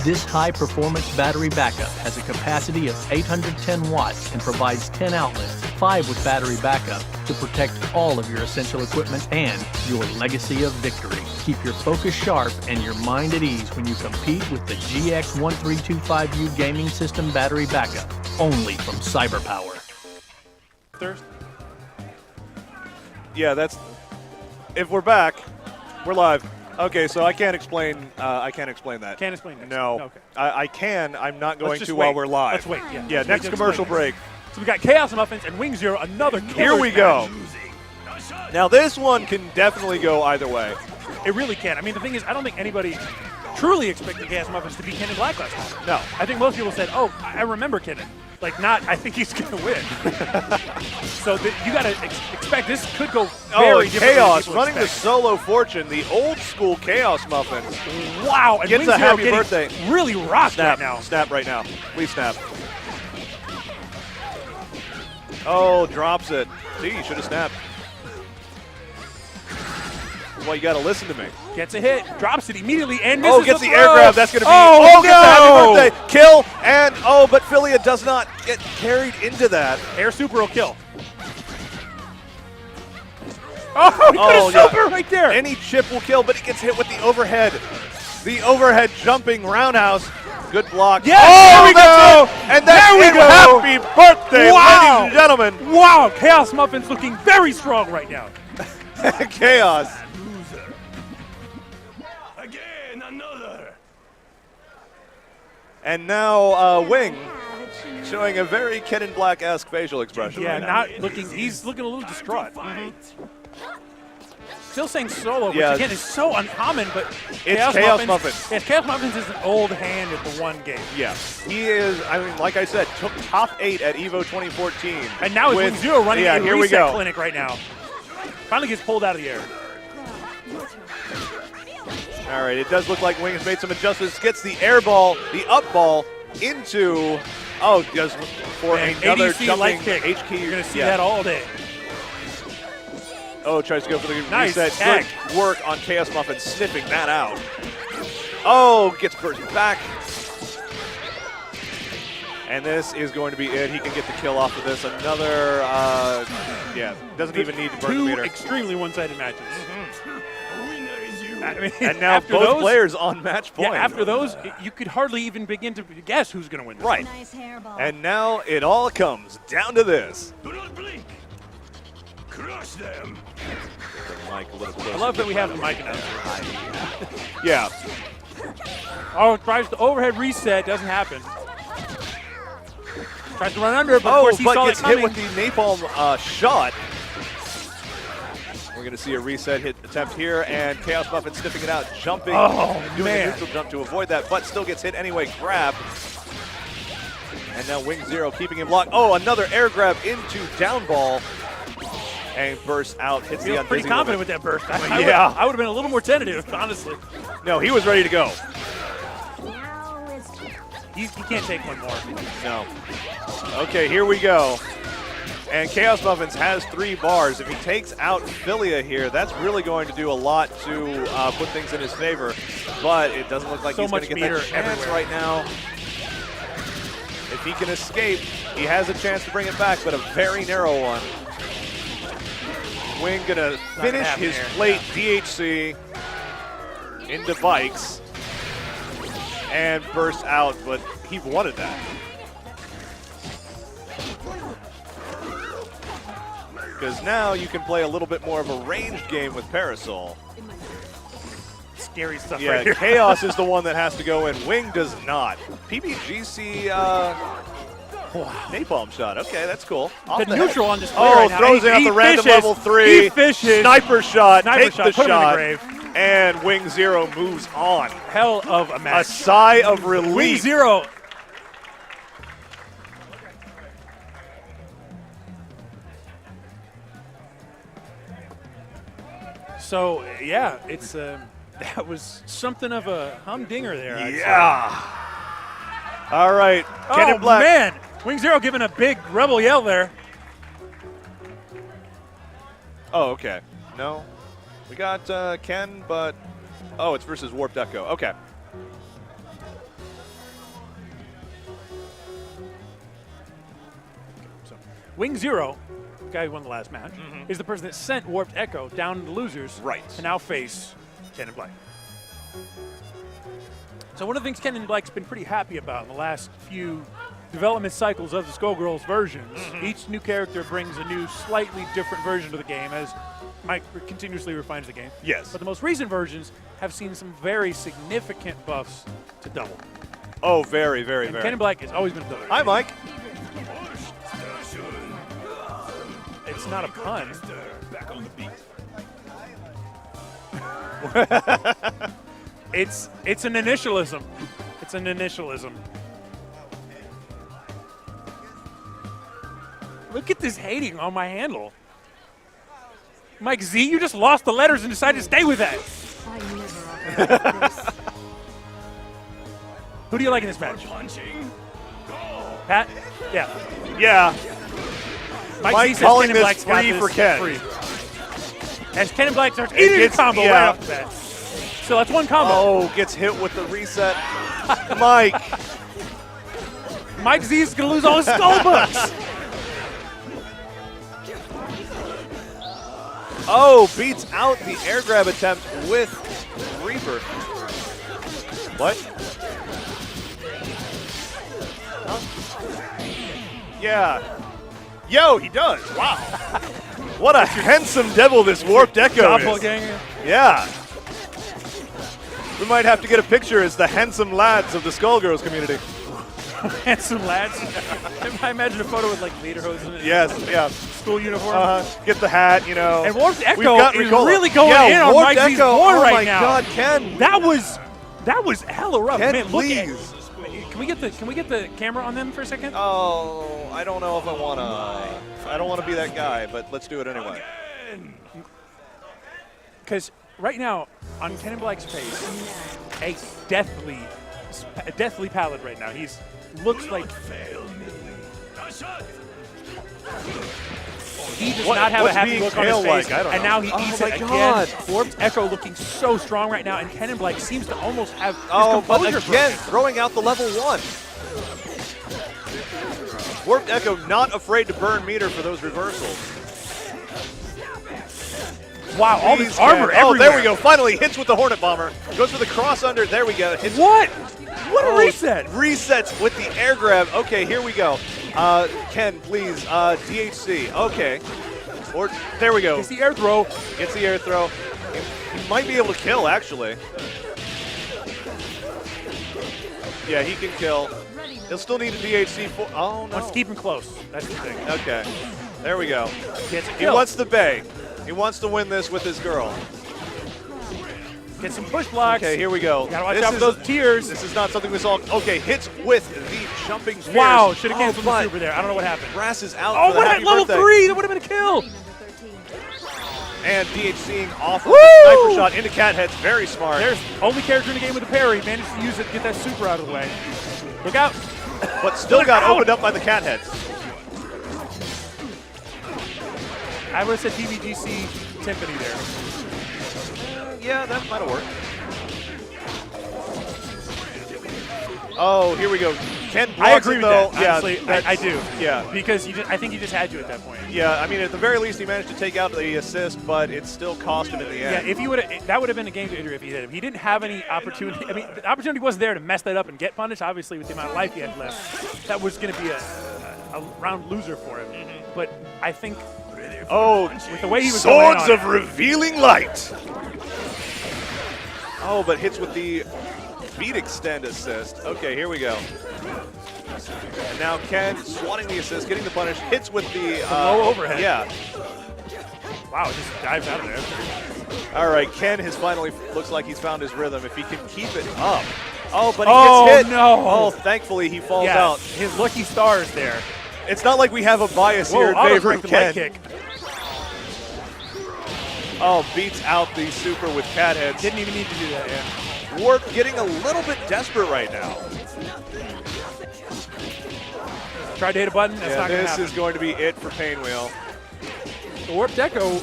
This high-performance battery backup has a capacity of 810 watts and provides 10 outlets, 5 with battery backup, to protect all of your essential equipment and your legacy of victory. Keep your focus sharp and your mind at ease when you compete with the GX1325U gaming system battery backup, only from CyberPower. Thirst. Yeah, that's. If we're back, we're live. Okay, so I can't explain. I can't explain that. Can't explain next. No, Okay. I can. I'm not going Let's just to while wait. we're live. Let's wait. Yeah. Yeah. Let's Next wait to commercial explain break. it. So we got KhaosMuffins and WingZero, another Here killer's we go. match. Now this one can definitely go either way. It really can. I mean, the thing is, I don't think anybody truly expected KhaosMuffins to beat Keninblack last time. No. I think most people said, "Oh, I remember Kenin." Like, not, I think he's going to win. So you got to expect this could go very differently than Chaos people running the expect. solo fortune, the old school KhaosMuffins. Wow, and Gets a WingZero happy getting birthday. really rocked Snap right now. Snap right now. Please snap. Oh, drops it. See, you should have snapped. why you got to listen to me. Gets a hit, drops it immediately, and misses Gets the the throw. air grab. That's going to be. Oh, Gets the happy no! birthday. Kill, and but Philia does not get carried into that. Air super will kill. Oh, he put a super right there. Any chip will kill, but he gets hit with the overhead. The overhead jumping roundhouse. Good block. Yes, there we go. And that's There we it. go. Happy birthday, Wow. ladies and gentlemen. Wow, KhaosMuffins looking very strong right now. Chaos. Again, another. And now Wing showing a very Keninblack-esque facial expression. Yeah, right now. not looking. He's looking a little distraught. Still saying solo, which Yeah. again is so uncommon, but It's KhaosMuffins. Yes, KhaosMuffins is an old hand at the one game. Yeah, he is. I mean, like I said, took top 8 at EVO 2014. And now it's WingZero running a here we reset go. clinic right now. Finally gets pulled out of the air. All right, it does look like Wing has made some adjustments. Gets the air ball, the up ball into. Does for And another ADC jumping light kick. HK. You're going to see that all day. Tries to go for the Nice reset. tag. Good work on KhaosMuffins sniffing that out. Gets burst back. And this is going to be it. He can get the kill off of this. Another, doesn't even need to burn the Two meter. extremely one-sided matches. I mean, And now after both those, players on match point. Yeah, after those, you could hardly even begin to guess who's going to win this. Right. Nice hairball. And now it all comes down to this. Do not blink. Crush them. Mike, a little I closer. love that we have the mic announcer. Yeah. Tries to overhead reset, doesn't happen. Tries to run under, but of course he saw it gets coming. hit with the napalm shot. We're going to see a reset hit attempt here, and KhaosMuffins sniffing it out, jumping, doing a neutral jump to avoid that, but still gets hit anyway. Grab. And now WingZero keeping him blocked. Another air grab into down ball. And bursts out, hits the Feels pretty unbusy confident limit. with that burst. Yeah. I would have been a little more tentative, honestly. No, he was ready to go. Now it's He can't take one more. No. Okay, here we go. And KhaosMuffins has 3 bars. If he takes out Philia here, that's really going to do a lot to put things in his favor. But it doesn't look like So he's going much to get that meter chance everywhere. right now. If he can escape, he has a chance to bring it back, but a very narrow one. Wing gonna finish happen his here. plate DHC into bikes and burst out, but he wanted that. Because now you can play a little bit more of a ranged game with Parasol. Scary stuff Yeah, right here. Chaos is the one that has to go in. Wing does not. PBGC napalm shot. Okay, that's cool. Off The head. neutral on display right now. Throws it out He the random fishes. level 3. He fishes. Sniper shot. Sniper Take shot. the Put him in the shot. grave. And WingZero moves on. Hell of a A match. sigh of relief. WingZero. So yeah, it's that was something of a humdinger there. I'd say. Yeah. All right. Oh Keninblack. man, WingZero giving a big rebel yell there. Oh, okay. No. We got Ken, but it's versus Warped Echo. Okay. So WingZero, the guy who won the last match, is the person that sent Warped Echo down to the losers Right. to now face Keninblack. So one of the things Keninblack's been pretty happy about in the last few development cycles of the Skullgirls versions, each new character brings a new, slightly different version of the game as Mike continuously refines the game. Yes. But the most recent versions have seen some very significant buffs to double. Oh, very, very, And very. Keninblack has always been a double. Hi, Mike. It's not a pun. Back on the beat. It's an initialism. It's an initialism. Look at this hating on my handle. Mike Z, you just lost the letters and decided to stay with that. I never offered this. Who do you like in this match? Punching. Pat? Yeah. Yeah. Mike Mike Z says calling this Keninblack's got free for Ken. free. As Keninblack starts eating a combo right off the bat. So that's one combo. Oh, gets hit with the reset. Mike. Mike Z is going to lose all his skull books. Oh, beats out the air grab attempt with Reaper. What? Huh? Yeah. Yo, he does. Wow. What a handsome devil this Warped Echo is. Doppelganger. Yeah. We might have to get a picture as the handsome lads of the Skullgirls community. Handsome lads. I imagine a photo with like lederhosen in it. Yes, yeah. School uniform. Get the hat, you know. And Warped Echo got is Ricola. really going in on Warped Mike Z's Echo. board Oh right my now. God, Ken. That was hella rough. Ken, Man, look at. please. Can we get the camera on them for a second? Oh, I don't know if I want to. I don't want to be that guy, but let's do it anyway. Because right now, on Keninblack's face, a deathly pallid right now. He's looks like he does not have a happy look on his face, I don't and know. now he eats it again. God. Warped Echo looking so strong right now, and Keninblack seems to almost have his But composure again, broken. throwing out the level 1. Warped Echo not afraid to burn meter for those reversals. Wow, all this Please, armor Ken. Oh, everywhere. there we go. Finally hits with the Hornet Bomber. Goes for the cross under. There we go. Hits. What? What a reset. Resets with the air grab. Okay, here we go. Ken, please. DHC. Okay. Or there we go. Gets the air throw. Gets the air throw. He might be able to kill, actually. Yeah, he can kill. He'll still need a DHC for. Oh, no. Wants to keep him close. That's the thing. Okay. There we go. Gets a He kill. wants the bay. He wants to win this with his girl. Get some push blocks. Okay, here we go. Gotta watch out for those tears. This is not something we saw. Okay, hits with the jumping spears. Wow, should have canceled the but super there. I don't know what happened. Brass is out Oh, for the what at happy level birthday. 3? That would have been a kill. And DHCing off of Woo! the sniper shot into cat heads. Very smart. There's only character in the game with a parry. Managed to use it, get that super out of the way. Look out. But still got out. opened up by the cat heads. I would have said TVGC Timpani there. Yeah, that might have worked. Oh, here we go. Ken blocks I agree it, with though. that. Yeah, Honestly, I do. Yeah. Because I think you just had to at that point. Yeah, I mean, at the very least, he managed to take out the assist, but it still cost him in the Yeah, end. if he would have, that would have been a game changer if he hit him. He didn't have any opportunity. I mean, the opportunity wasn't there to mess that up and get punished. Obviously, with the amount of life he had left, that was going to be a round loser for him. But I think, with the way he was Swords going of Revealing Light. Oh, but hits with the beat extend assist. Okay, here we go. And now Ken swatting the assist, getting the punish, hits with the low overhead. Yeah. wow, just dives out of there. All right, Ken has finally looks like he's found his rhythm. If he can keep it up. Oh, but he Oh, gets hit. no. Oh, thankfully he falls Yeah, out. his lucky stars there. It's not like we have a bias Whoa, here in auto favor of break the leg Ken. kick. Oh, beats out the super with cat heads. Didn't even need to do that, yeah. Warp getting a little bit desperate right now. Tried to hit a button, that's not going to This happen. is going to be it for Painwheel. The Warped Echo,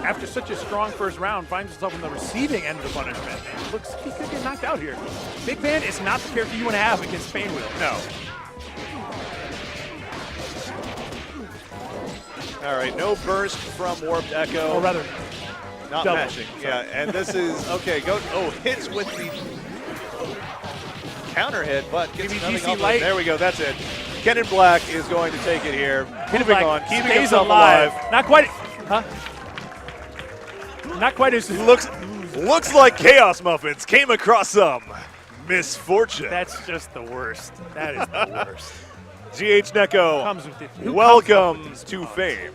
after such a strong first round, finds himself on the receiving end of the punishment. And looks he could get knocked out here. Big Band is not the character you want to have against Painwheel. No. All right, no burst from Warped Echo. Or rather, not double. matching. Yeah, and this is okay. Hits with the counter hit, but gets TVGC nothing off light. it. There we go. That's it. Keninblack is going to take it here. Moving on, keeping stays himself alive. Not quite. Huh? Not quite as. Looks like KhaosMuffins came across some misfortune. That's just the worst. That is the worst. GH Neko, Comes with it. Who welcome comes up with these to puns? fame.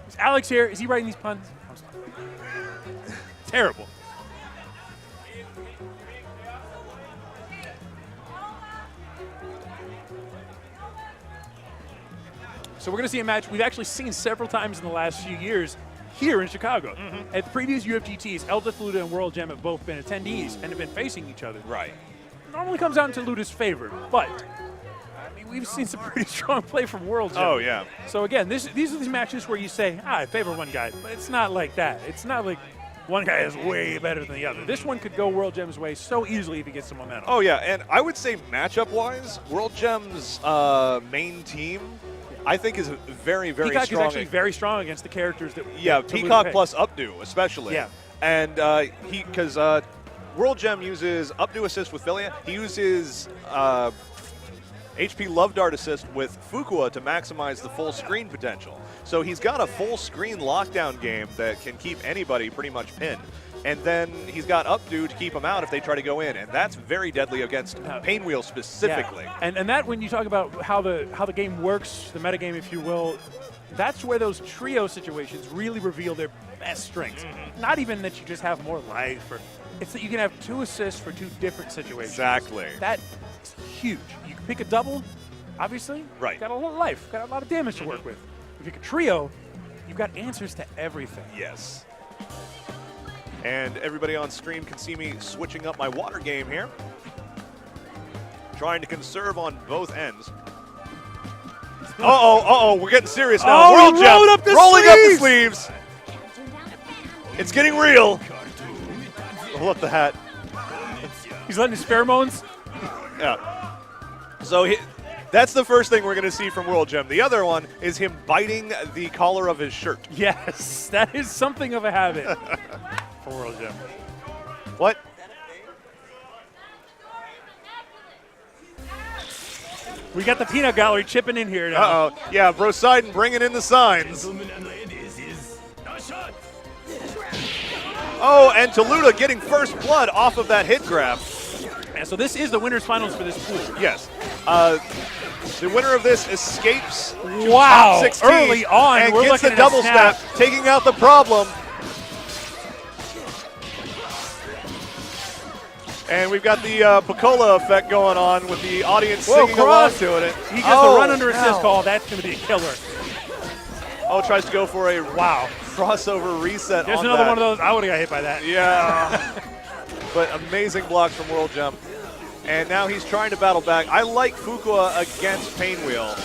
Is Alex here? Is he writing these puns? Terrible. So we're going to see a match we've actually seen several times in the last few years here in Chicago. At the previous UFGTs, Elda, Taluda, and Worldjem have both been attendees and have been facing each other. Right. Normally comes out in Taluda's favor, but I mean, we've seen some pretty strong play from Worldjem. Oh, yeah. So again, these are these matches where you say, I favor one guy, but it's not like that. It's not like one guy is way better than the other. This one could go Worldjem's way so easily if he gets some momentum. Oh, yeah, and I would say matchup-wise, Worldjem's main team, I think, is very, very Peacock strong. is actually very strong against the characters that Yeah, that Taluda Peacock picked. plus Updo, especially. Yeah. And because Worldjem uses Updo assist with Filia, he uses HP Love Dart assist with Fukua to maximize the full screen potential. So he's got a full screen lockdown game that can keep anybody pretty much pinned. And then he's got Updo to keep them out if they try to go in, and that's very deadly against Painwheel specifically. Yeah. And that, when you talk about how the game works, the metagame, if you will, that's where those trio situations really reveal their best strengths. Not even that you just have more life, or it's that you can have 2 assists for 2 different situations. Exactly. That's huge. You can pick a double, obviously. Right. Got a lot of life, got a lot of damage to work with. If you pick a trio, you've got answers to everything. Yes. And everybody on stream can see me switching up my water game here. Trying to conserve on both ends. We're getting serious now. Oh, he Worldjem rolled up the rolling up the sleeves. sleeves. It's getting real. Pull up the hat. He's letting his pheromones. Yeah. So that's the first thing we're going to see from Worldjem. The other one is him biting the collar of his shirt. Yes, that is something of a habit for Worldjem. What? We got the peanut gallery chipping in here now. Uh-oh. Yeah, Brosidon bringing in the signs. Oh, and Taluda getting first blood off of that hit grab. And so this is the winner's finals for this pool. Yes. The winner of this escapes to Wow, top 16 early on, and we're gets looking the at a double snap. snap, taking out the problem. And we've got the Picola effect going on with the audience singing along to it. He gets a run under assist call. That's going to be a killer. Oh, tries to go for a crossover reset. There's on another that. one of those. I would have got hit by that. Yeah. But amazing block from Worldjem. And now he's trying to battle back. I like Fukua against Painwheel.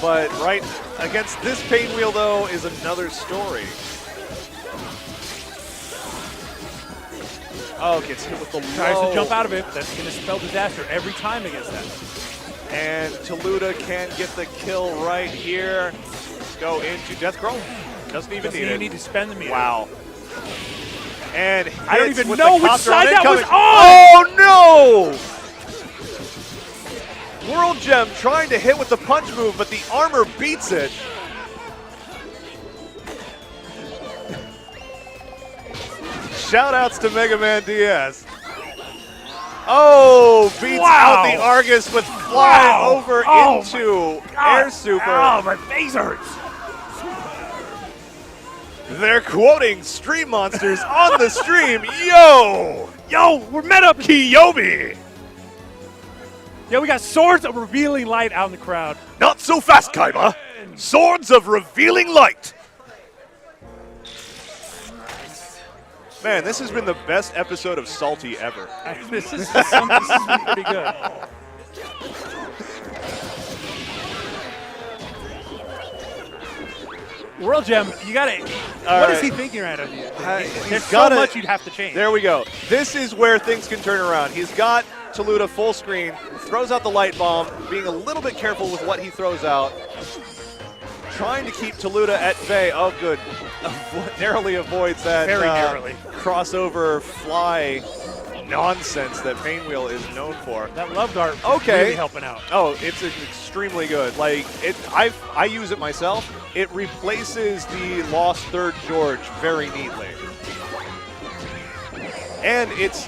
But right against this Painwheel, though, is another story. Oh, gets hit with the low. Tries to jump out of it. That's going to spell disaster every time against that. And Taluda can get the kill right here. Go into Death Crow. Doesn't even need it. Need to spend the meter. Wow. And I don't hits even with know the which counter side on that was incoming. on! Oh, no! Worldjem trying to hit with the punch move, but the armor beats it. Shoutouts to Mega Man DS. Oh, beats out the Argus with fly over into Air Super. Oh, my face hurts. They're quoting Stream Monsters on the stream. Yo! Yo, we're met up. Kiyomi! Yeah, we got swords of revealing light out in the crowd. Not so fast, Kaiba. Swords of revealing light. Man, this has been the best episode of Salty ever. This has been pretty good. Worldjem, you gotta. What is he thinking right of you? There's so much you'd have to change. There we go. This is where things can turn around. He's got Taluda full screen, throws out the light bomb, being a little bit careful with what he throws out. Trying to keep Taluda at bay. Oh, good. Narrowly avoids that Very narrowly. crossover fly nonsense that Painwheel is known for. That love dart really helping out. Oh, it's extremely good. Like I use it myself. It replaces the lost third George very neatly. And it's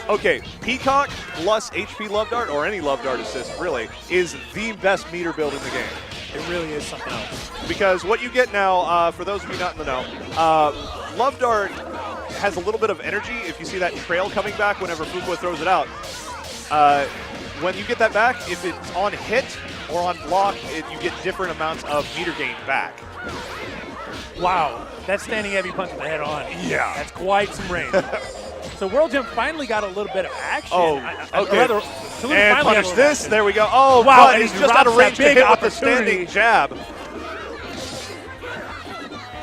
okay, Peacock plus HP Love Dart, or any Love Dart assist really, is the best meter build in the game. It really is something else. Because what you get now, for those of you not in the know, Love Dart has a little bit of energy. If you see that trail coming back whenever Fukua throws it out, when you get that back, if it's on hit or on block, you get different amounts of meter gain back. Wow, that standing heavy punch with the head on. Yeah. That's quite some range. So Worldjem finally got a little bit of action. Oh, Or okay. rather, Taluda And finally got a punish little this. action. There we go. Oh, Wow, but and he's he just out of drops that range to big hit with the opportunity. standing jab.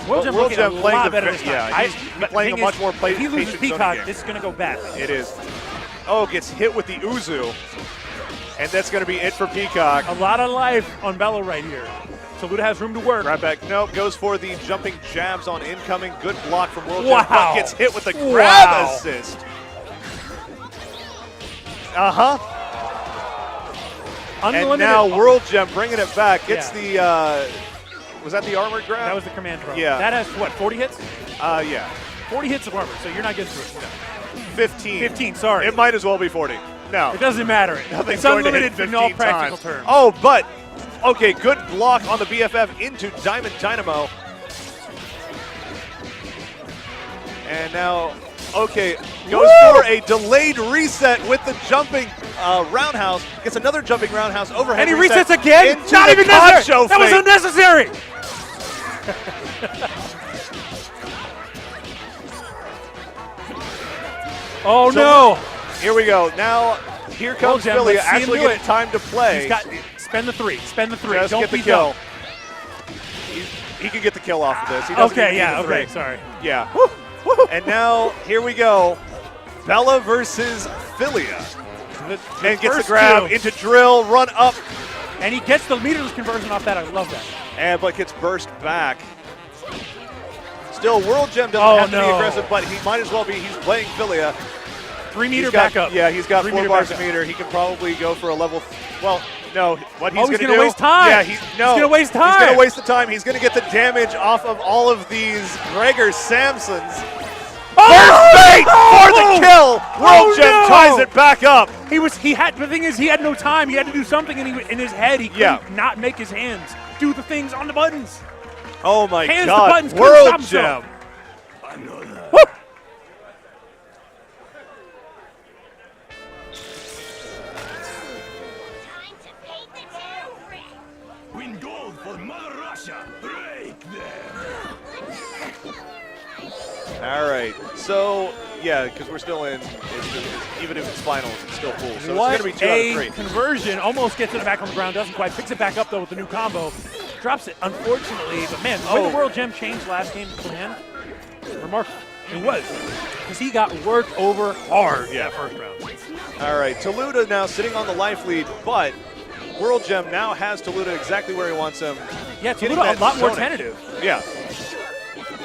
Worldjem looking a Worldjem playing lot the better this time. yeah, he's but playing a thing much is, more if he loses patient zoning Peacock, game. this is going to go bad. It is. Oh, gets hit with the Uzu. And that's going to be it for Peacock. A lot of life on Bello right here. Taluda has room to work. Grab back. Nope. Goes for the jumping jabs on incoming. Good block from Worldjem. Wow. But gets hit with the grab Wow. assist. Uh-huh. And Unlimited. now Worldjem bringing it back. Gets the, was that the armored grab? That was the command throw. Yeah. That has, what, 40 hits? Yeah. 40 hits of armor, so you're not getting through it. 15. 15, sorry. It might as well be 40. No. It doesn't matter. Nothing's It's going to unlimited hit in all 15 practical times. terms. Oh, but, okay, good block on the BFF into Diamond Dynamo. And now, okay, goes for a delayed reset with the jumping roundhouse. Gets another jumping roundhouse overhead. And he reset resets again? into Not the even necessary. Concho That was fake. unnecessary. Oh, So no. Here we go. Now, here comes Worldjem, Philly let's see him actually do getting it. time to play. He's got, spend the three. Spend the three. Just Don't get the be kill. dumb. He can get the kill off of this. He doesn't Okay, even need yeah, the three. okay, sorry. Yeah. And now, here we go. Bella versus Philia. And gets the first grab two. into drill, run up, And he gets the meterless conversion off that. I love that. and but gets burst back. Still, Worldjem doesn't Oh, have to be no. aggressive, but he might as well be. He's playing Philia. 3 meter He's got, backup. Yeah, he's got 3 4 meter bars a backup. meter. He can probably go for a level. Well, no. What he's Oh, going he's to gonna waste time. Yeah, He's gonna waste He's going time. to waste the time. He's going to get the damage off of all of these Gregor Samsons. First bait for the kill. Worldjem no. ties it back up. The thing is, he had no time. He had to do something, and in his head, he couldn't Yeah. not make his hands do the things on the buttons. Oh my Hands to God! buttons, couldn't stop Worldjem. Woo! Win gold for Mother Russia. Break them. All right. So yeah, because we're still in. Even if it's finals, it's still full. So What it's going to be 2 out a of 3. conversion. Almost gets it back on the ground. Doesn't quite. Picks it back up, though, with the new combo. Drops it, unfortunately. But, man, the way the Worldjem changed last game to plan, remarkable. It was. Because he got worked over hard that first round. All right. Taluda now sitting on the life lead, but Worldjem now has Taluda exactly where he wants him. Yeah, Getting Taluda that a lot more zoning. tentative. Yeah.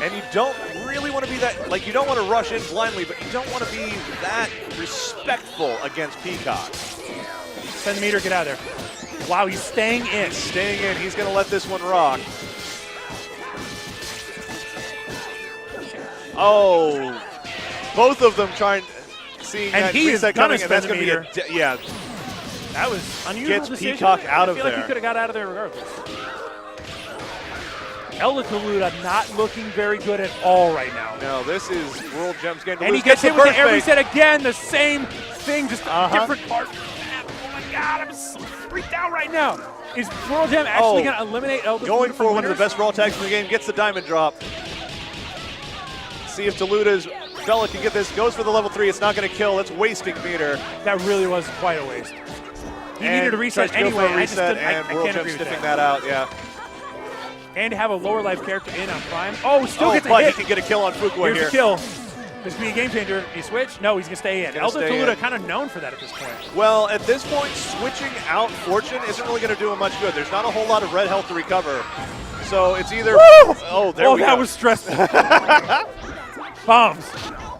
And you don't really want to be that, like, you don't want to rush in blindly, but you don't want to be that respectful against Peacock. Send the meter, get out of there. Wow, he's staying in. Staying in, he's going to let this one rock. Oh, both of them seeing And that he is reset gonna coming, and that's spend going the to be yeah. That was unusual Gets decision. Peacock out of I feel like there. he could have got out of there regardless. Elda Taluda not looking very good at all right now. No, this is Worldjem's game to And lose. he gets hit with the burst air fake. reset again, the same thing, just a different part. Oh my God, I'm so freaked out right now. Is Worldjem actually going to eliminate Elda Going Taluda for from one of the winners? best raw tags in the game, gets the diamond drop. See if Taluda's Bella can get this. Goes for the level 3. It's not going to kill. It's wasting meter. That really was quite a waste. He And needed a reset tries to go anyway. for a reset, I and can't Worldjem agree with sniffing that. that out. Yeah. And have a lower life character in on Prime. Oh, still Oh, gets a but hit. he can get a kill on Fuqua Here's here. the kill. This could be a game changer. He switch? No, he's going to stay in. Gonna Elda stay Taluda in. kind of known for that at this point. Well, at this point, switching out Fortune isn't really going to do him much good. There's not a whole lot of red health to recover. So it's either... Woo! Oh, there we go. That was stressful. Bombs.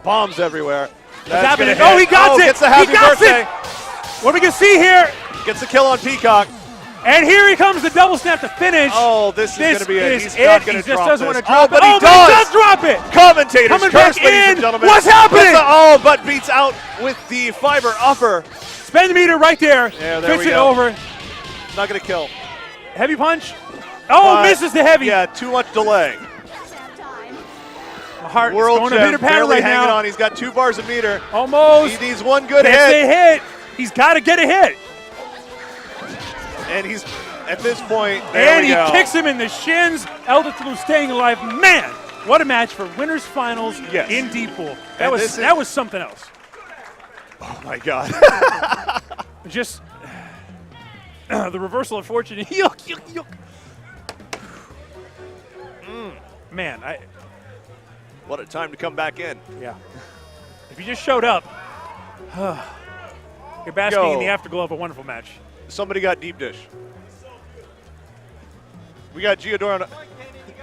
Bombs everywhere. That's happening? gonna hit. Oh, he got it! Gets the He happy got birthday. it! What are we going to see here? Gets the kill on Peacock. And here he comes, the double snap to finish. Oh, this is going to be it. is He's not it. going He to just drop doesn't this. want to drop but it. he But he does does! drop it. Commentators Coming curse, back ladies and in. gentlemen. What's happening? But beats out with the fiber upper. Spend the meter right there. Yeah, there Fits we it go. over. Not going to kill. Heavy punch. Oh, But, misses the heavy. Yeah, too much delay. My heart is going to Worldjem bitter pattern barely right hanging now. on. He's got 2 bars of meter. Almost. He needs one good Gets hit. a hit. He's got to get a hit. And he's, at this point, there And we he go. kicks him in the shins. Elda Taluda staying alive. Man, What a match for winners finals Yes. in D-Pool. And That was something else. Oh my God. Just the reversal of fortune. Yuck, yuck, yuck. Man, What a time to come back in. yeah. If you just showed up, you're basking in the Yo. afterglow of a wonderful match. Somebody got deep dish. We got Geodudos.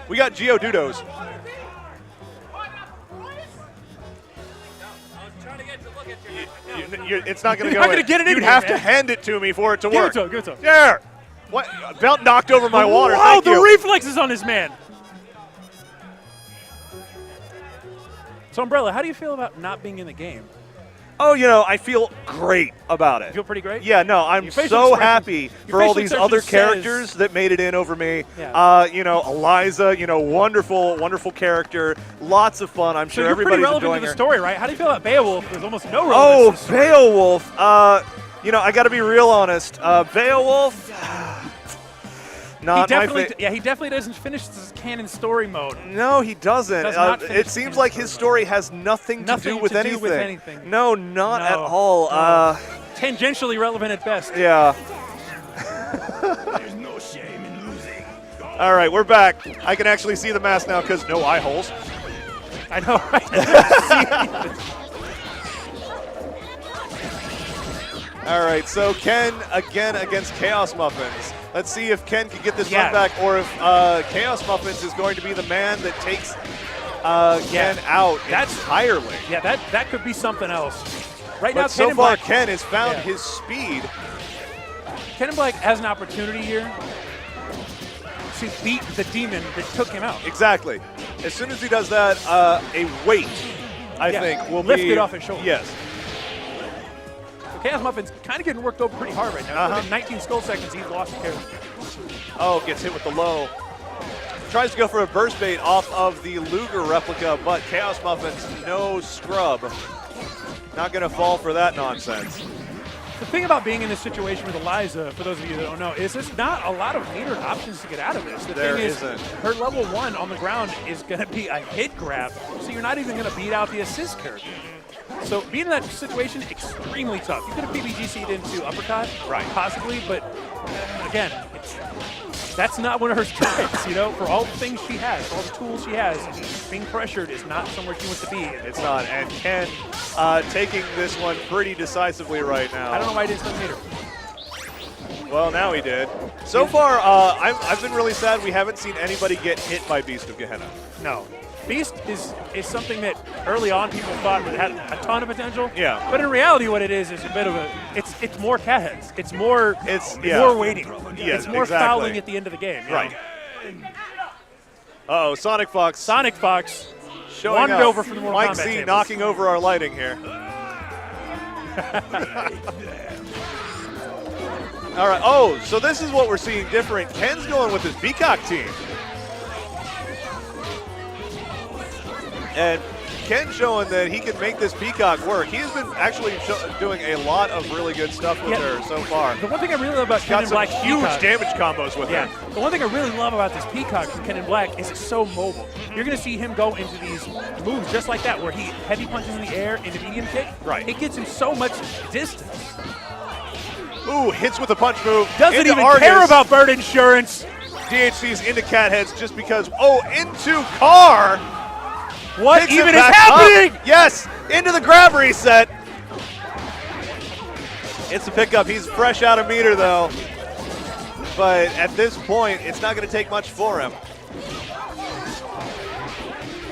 We got Geodudos. It's not going to You're go not gonna in. get it in You'd here, have man. to hand it to me for it to Give work. it to him, give it to him. There. What? Belt knocked over my water. Wow, Thank the you. reflexes on this man. So, Umbrella, how do you feel about not being in the game? Oh, you know, I feel great about You it. feel pretty great? Yeah, no, I'm Your facial so expression- happy your for all facial these expression other says- characters that made it in over me. Yeah. You know, Eliza, you know, wonderful, wonderful character. Lots of fun. I'm So sure you're pretty everybody's relevant enjoying to the it. story, right? How do you feel about Beowulf? There's almost no Oh, relevance. to the story. Beowulf. You know, I got to be real honest. Beowulf, He not my definitely, favorite. yeah, he definitely doesn't finish this canon story mode. No, he doesn't. Does not finish It the seems canon like story his mode. story has nothing to Nothing do with to do anything. with anything. No, not at No. all. No. Tangentially relevant at best. Yeah. There's no shame in losing. All right, we're back. I can actually see the mask now because no eye holes. I know, right? All right, so Ken again against KhaosMuffins. Let's see if Ken can get this Yeah. run back, or if KhaosMuffins is going to be the man that takes Ken out entirely. Yeah, that could be something else. Right But now, so far, Keninblack, Ken has found Yeah. his speed. Keninblack has an opportunity here to beat the demon that took him out. Exactly. As soon as he does that, a weight, I Yeah, think, will lift be it off his shoulders. Yes. So KhaosMuffins kind of getting worked over pretty hard right now. Uh-huh. Within 19 skull seconds, he's lost the character. Oh, gets hit with the low. Tries to go for a burst bait off of the Luger replica, but KhaosMuffins, no scrub. Not going to fall for that nonsense. The thing about being in this situation with Eliza, for those of you that don't know, is there's not a lot of metered options to get out of this. The There thing is, isn't. her level 1 on the ground is going to be a hit grab, so you're not even going to beat out the assist character. So being in that situation, extremely tough. You could have PBGC'd into uppercut, Right. possibly, but again, that's not one of her strengths, you know? For all the things she has, for all the tools she has, being pressured is not somewhere she wants to be. It's not. And Ken taking this one pretty decisively right now. I don't know why I didn't stun meter. Well, now he did. So far, I've been really sad we haven't seen anybody get hit by Beast of Gehenna. No. Beast is something that early on people thought had a ton of potential. Yeah. But in reality, what it is a bit of a it's more cat heads. It's more more waiting. Yes, it's more exactly. fouling at the end of the game. you Right. know? Uh-oh, Sonic Fox Sonic Fox showing wandered up. over from the Mortal Mike Kombat Z tables. knocking over our lighting here. All right. Oh, so this is what we're seeing different. Ken's going with his Peacock team. And Ken showing that he can make this Peacock work. He has been actually doing a lot of really good stuff with her so far. The one thing I really love about Got some Keninblack huge Peacock, damage combos with Yeah. her. The one thing I really love about this Peacock from Keninblack is it's so mobile. You're going to see him go into these moves just like that, where he heavy punches in the air into medium kick. Right. It gets him so much distance. Ooh, hits with a punch move. Doesn't into even Argus. care about bird insurance. DHC's into cat heads just because. Oh, into car. What Picks it even is back happening? up. Yes, into the grab reset. It's a pickup. He's fresh out of meter though. But at this point, it's not going to take much for him.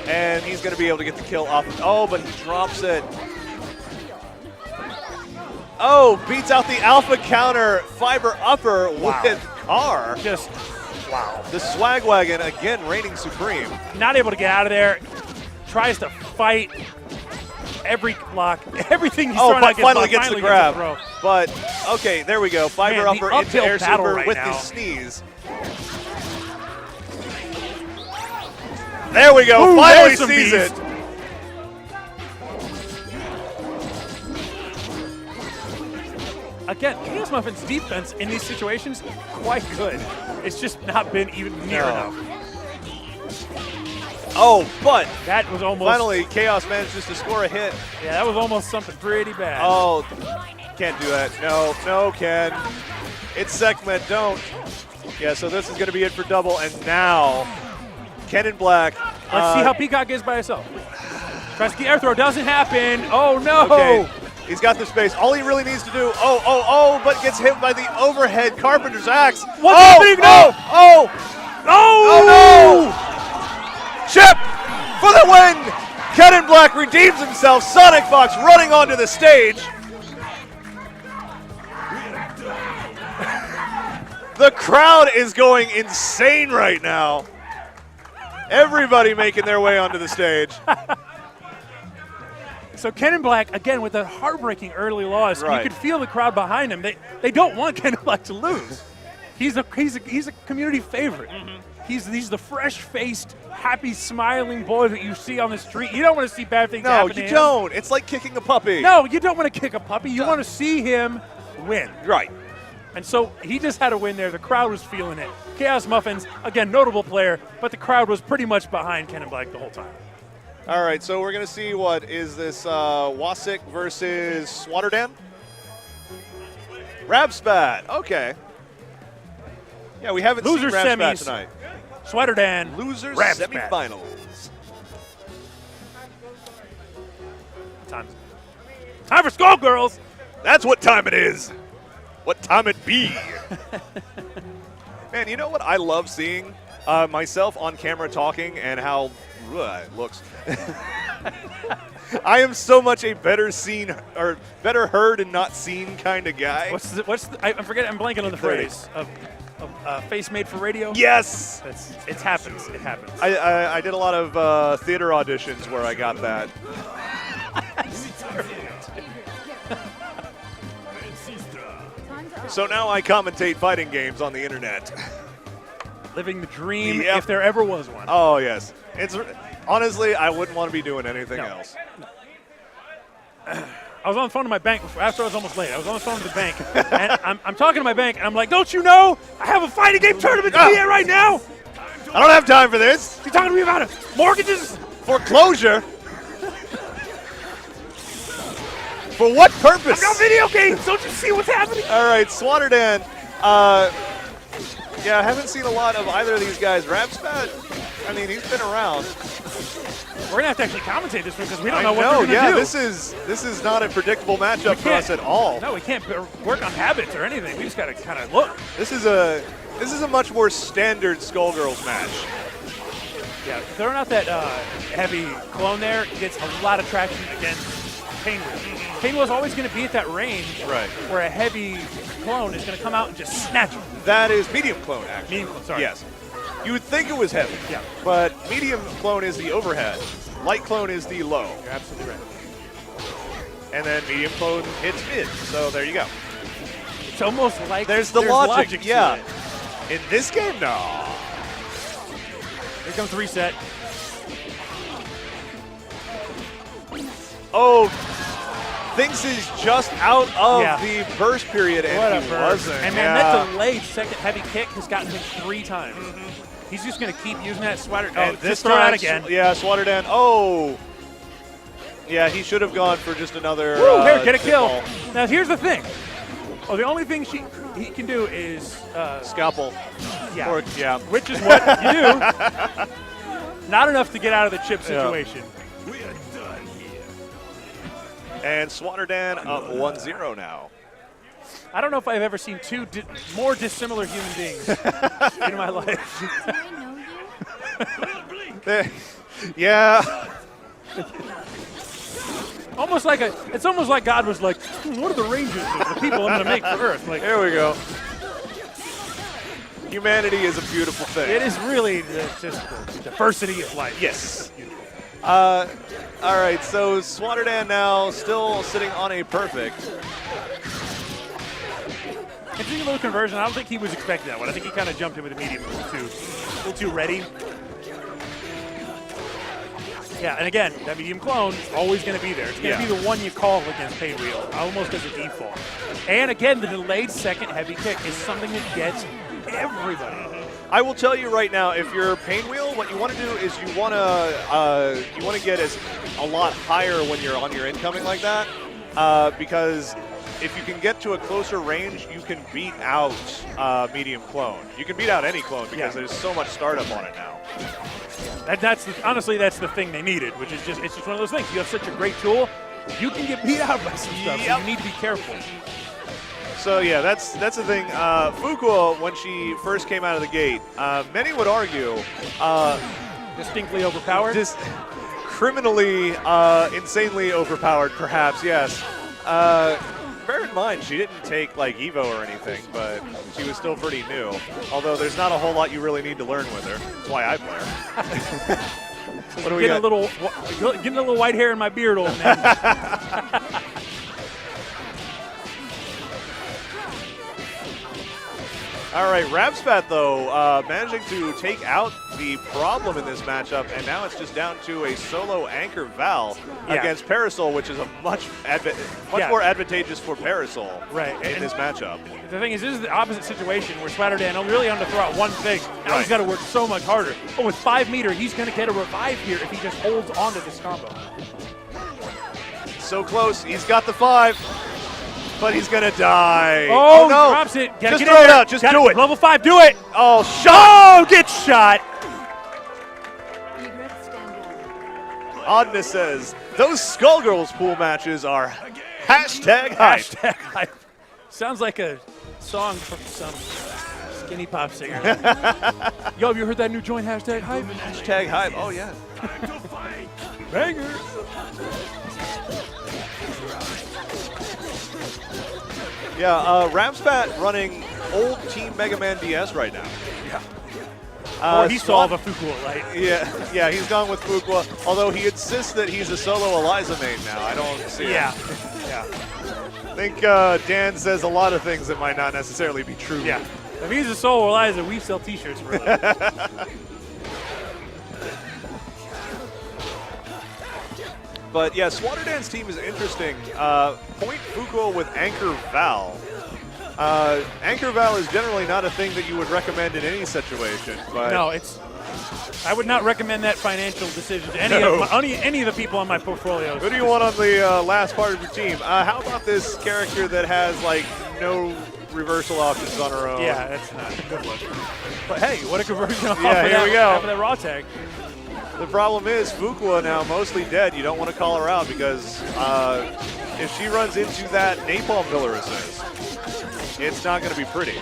And he's going to be able to get the kill off. Oh, but he drops it. Oh, beats out the alpha counter fiber upper with car. Just, wow. The swag wagon again reigning supreme. Not able to get out of there. Tries to fight every block. Everything he's Oh, throwing but out gets finally blocked, gets the finally gets a grab. throw. But, okay, there we go. Fiber Man, the upper into uphill air battle super right with now. the sneeze. There we go. Ooh, Finally there's some sees beast. it. Again, KhaosMuffins' defense in these situations, quite good. It's just not been even near enough. Oh, but That was almost. finally Chaos manages to score a hit. Yeah, that was almost something pretty bad. Oh, can't do that. No, no, Ken. It's Sekhmet, don't. Yeah, so this is going to be it for double, and now Keninblack. Let's see how Peacock is by herself. Tries to get air throw, doesn't happen. Oh no! Okay, he's got the space. All he really needs to do, but gets hit by the overhead Carpenter's axe. What's happening? No! Oh no! Chip for the win! Keninblack redeems himself. Sonic Fox running onto the stage. The crowd is going insane right now. Everybody making their way onto the stage. So Keninblack, again, with a heartbreaking early loss, Right. you could feel the crowd behind him. They don't want Keninblack to lose. He's a community favorite. He's the fresh-faced, happy, smiling boy that you see on the street. You don't want to see bad things No, happen to you him. don't. It's like kicking a puppy. No, you don't want to kick a puppy. You want to see him win. Right. And so he just had a win there. The crowd was feeling it. KhaosMuffins, again, notable player, but the crowd was pretty much behind Keninblack the whole time. All right, so we're going to see what is this Waasiq versus SwaterDan? Rabspat. Okay. Yeah, we haven't Loser seen Rabspat semis. tonight. SwaterDan, Losers Rabspat. semifinals. Time for Skullgirls. That's what time it is. What time it be? Man, you know what I love seeing? Myself on camera talking and how it looks. I am so much a better seen or better heard and not seen kind of guy. I'm forgetting. I'm blanking on the phrase of face made for radio. Yes. It happens. It happens. I did a lot of theater auditions where I got that. So now I commentate fighting games on the internet. Living the dream, Yep. if there ever was one. Oh yes, it's honestly I wouldn't want to be doing anything else. I was on the phone to my bank after I was almost late. I was on the phone to the bank, and I'm talking to my bank, and I'm like, "Don't you know I have a fighting game tournament to be at right now? I don't have time for this. You're talking to me about it? Mortgages? Foreclosure? For what purpose? I've got video games. Don't you see what's happening?" All right, SwaterDan. Yeah, I haven't seen a lot of either of these guys. Rabspat, I mean, he's been around. We're gonna have to actually commentate this one because we don't I know what know, we're gonna yeah, do. this is not a predictable matchup for can't. us at all. No, we can't work on habits or anything. We just gotta kind of look. This is a much more standard Skullgirls match. Yeah, throwing out that heavy clone there gets a lot of traction against Painwheel. Painwheel is always going to be at that range Right. where a heavy clone is going to come out and just snatch him. That is medium clone, actually. Medium clone, sorry. Yes. You would think it was heavy. Yeah. But medium clone is the overhead. Light clone is the low. You're absolutely right. And then medium clone hits mid. So there you go. It's almost like There's the logic. to Yeah. it. In this game, no. Here comes the reset. Oh, thinks he's just out of Yeah. the burst period, and What a he burst. wasn't. And man, that delayed second heavy kick has gotten him 3 times. He's just going to keep using that sweater. And Oh, this just throw it time, out again. yeah, SwaterDan. Oh, yeah, he should have gone for just another. Woo, here, get a kill. ball. Now, here's the thing. Oh, the only thing he can do is Scalpel. yeah, Or, yeah. which is what you do. Not enough to get out of the chip Yeah. situation. And SwaterDan up 1-0 now. I don't know if I've ever seen 2 more dissimilar human beings in my life. Do I know you? Yeah. It's almost like God was like, what are the ranges of the people I'm going to make for Earth? Like, There we go. Humanity is a beautiful thing. it is really just the diversity of life. Yes. All right, so SwaterDan now still sitting on a perfect. Continuing a little conversion, I don't think he was expecting that one. I think he kind of jumped in with a medium a little too ready. Yeah, and again, that medium clone is always going to be there. It's going to be the one you call against Painwheel, almost as a default. And again, the delayed second heavy kick is something that gets everybody. I will tell you right now, if you're Painwheel, what you want to do is you want to get a lot higher when you're on your incoming like that, because if you can get to a closer range, you can beat out medium clone. You can beat out any clone because there's so much startup on it now. Honestly, that's the thing they needed, which is it's just one of those things. You have such a great tool, you can get beat out by some stuff, so you need to be careful. So yeah, that's the thing. Fuqua, when she first came out of the gate, many would argue distinctly overpowered. Just criminally, insanely overpowered, perhaps. Yes. Bear in mind, she didn't take like Evo or anything, but she was still pretty new. Although there's not a whole lot you really need to learn with her. That's why I play her. What do we got? Getting a little white hair in my beard, old man. All right, Rabspat, though, managing to take out the problem in this matchup, and now it's just down to a solo Anchor Val against Parasol, which is a much more advantageous for Parasol in this matchup. The thing is, this is the opposite situation where SwaterDan really only to throw out one thing. Now he's got to work so much harder. But with 5 meter, he's going to get a revive here if he just holds on to this combo. So close. He's got the 5. But he's going to die. Oh, no. Drops it. Just throw it out. Just do it. Level 5, do it. Oh, shot. Oh, get shot. Oddness says, those Skullgirls pool matches are hashtag hype. Hashtag hype. Sounds like a song from some skinny pop singer. Yo, have you heard that new joint, hashtag hype? Hashtag hype. Oh, yeah. Banger. Yeah, Rabspat running old Team Mega Man DS right now. Yeah. He saw the Fuqua, right? Yeah, he's gone with Fuqua, although he insists that he's a solo Eliza main now. I don't see it. Yeah. I think Dan says a lot of things that might not necessarily be true. Yeah. If he's a solo Eliza, we sell t-shirts for him. But yeah, SwaterDan's team is interesting. Point Fuqua with Anchor Val. Anchor Val is generally not a thing that you would recommend in any situation. But no, I would not recommend that financial decision to any of the people on my portfolio. Who do you want on the last part of your team? How about this character that has like no reversal options on her own? Yeah, that's not a good look. But hey, what a conversion off here we go. Of that raw tag. The problem is Fuqua now mostly dead. You don't want to call her out because if she runs into that napalm pillar assist, it's not going to be pretty.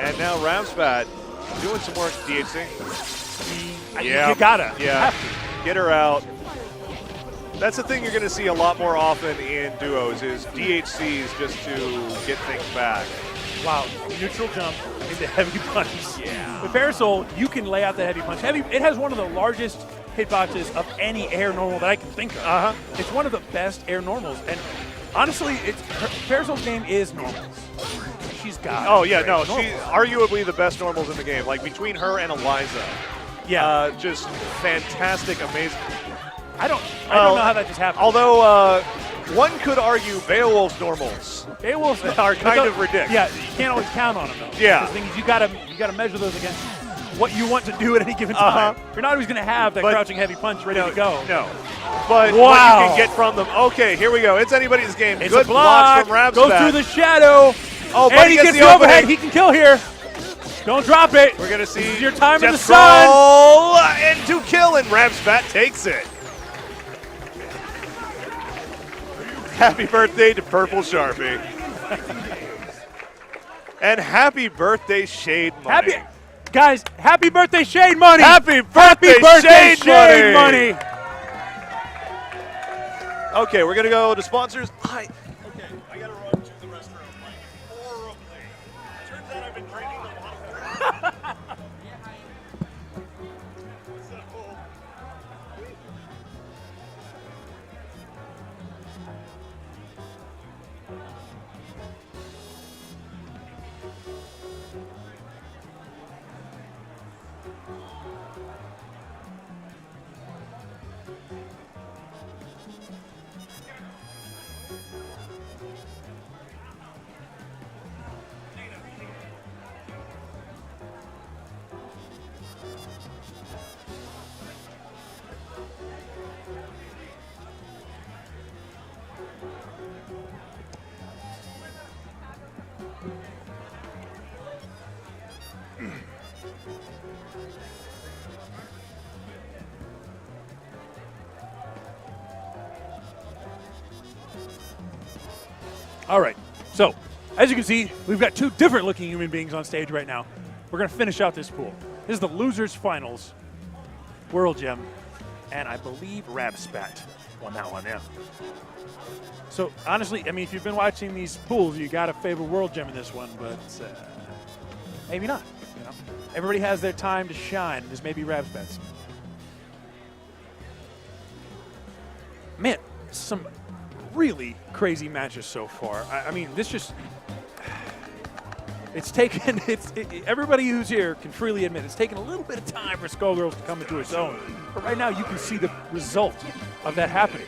And now Rabspat doing some work to DHC. You gotta. Yeah. Get her out. That's the thing you're going to see a lot more often in duos is DHCs just to get things back. Wow, neutral jump into heavy punch. Yeah. With Parasol, you can lay out the heavy punch. It has one of the largest hitboxes of any air normal that I can think of. It's one of the best air normals. And honestly, Parasol's game is normals. She's got she's arguably the best normals in the game. Like between her and Eliza. Yeah. Just fantastic, amazing. I don't know how that just happened. Although one could argue Beowulf's normals are kind of ridiculous. Yeah, you can't always count on them though. Yeah. The thing is, you gotta measure those against what you want to do at any given time. You're not always going to have that crouching heavy punch ready to go. No. But what you can get from them. Okay, here we go. It's anybody's game. It's good blocks from Rabspat. Goes through the shadow. Oh, but and he gets the overhead. He can kill here. Don't drop it. We're going to see your time in the sun. Into kill, and Rabspat takes it. Happy birthday to Purple Sharpie. And happy birthday, Shade Money. Guys, happy birthday, Shade Money. Happy birthday, Shade Money. Okay, we're going to go to sponsors. Okay, I got to run to the restroom like horribly. Turns out I've been drinking a lot of water. All right. So, as you can see, we've got two different looking human beings on stage right now. We're going to finish out this pool. This is the losers finals. Worldjem, and I believe Rabspat won that one, yeah. So, honestly, I mean, if you've been watching these pools, you got to favor Worldjem in this one, but maybe not. You know, everybody has their time to shine. This may be Rabspat's. Man, some really crazy matches so far. I mean, this just... It's taken, everybody who's here can freely admit it's taken a little bit of time for Skullgirls to come into its own. But right now you can see the result of that happening.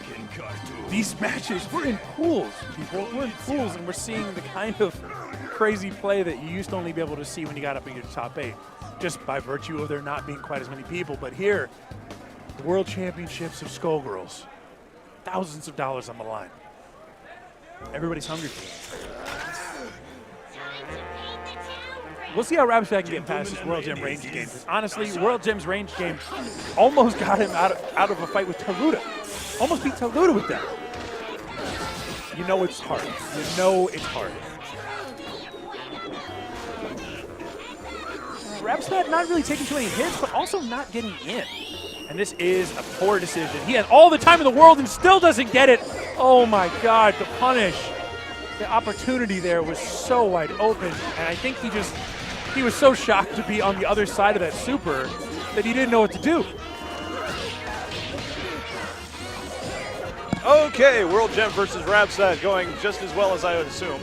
These matches, we're in pools, people. We're in pools, and we're seeing the kind of crazy play that you used to only be able to see when you got up into the top 8, just by virtue of there not being quite as many people. But here, the World Championships of Skullgirls, thousands of dollars on the line. Everybody's hungry for it. We'll see how Rabspat can get past this Worldjem range game. Because honestly, Worldjem's range game almost got him out of a fight with Taluda. Almost beat Taluda with that. You know it's hard. You know it's hard. Rabspat not really taking too many hits, but also not getting in. And this is a poor decision. He has all the time in the world and still doesn't get it. Oh my God, the punish. The opportunity there was so wide open, and I think he was so shocked to be on the other side of that super that he didn't know what to do. Okay, Worldjem versus Rabspat going just as well as I would assume.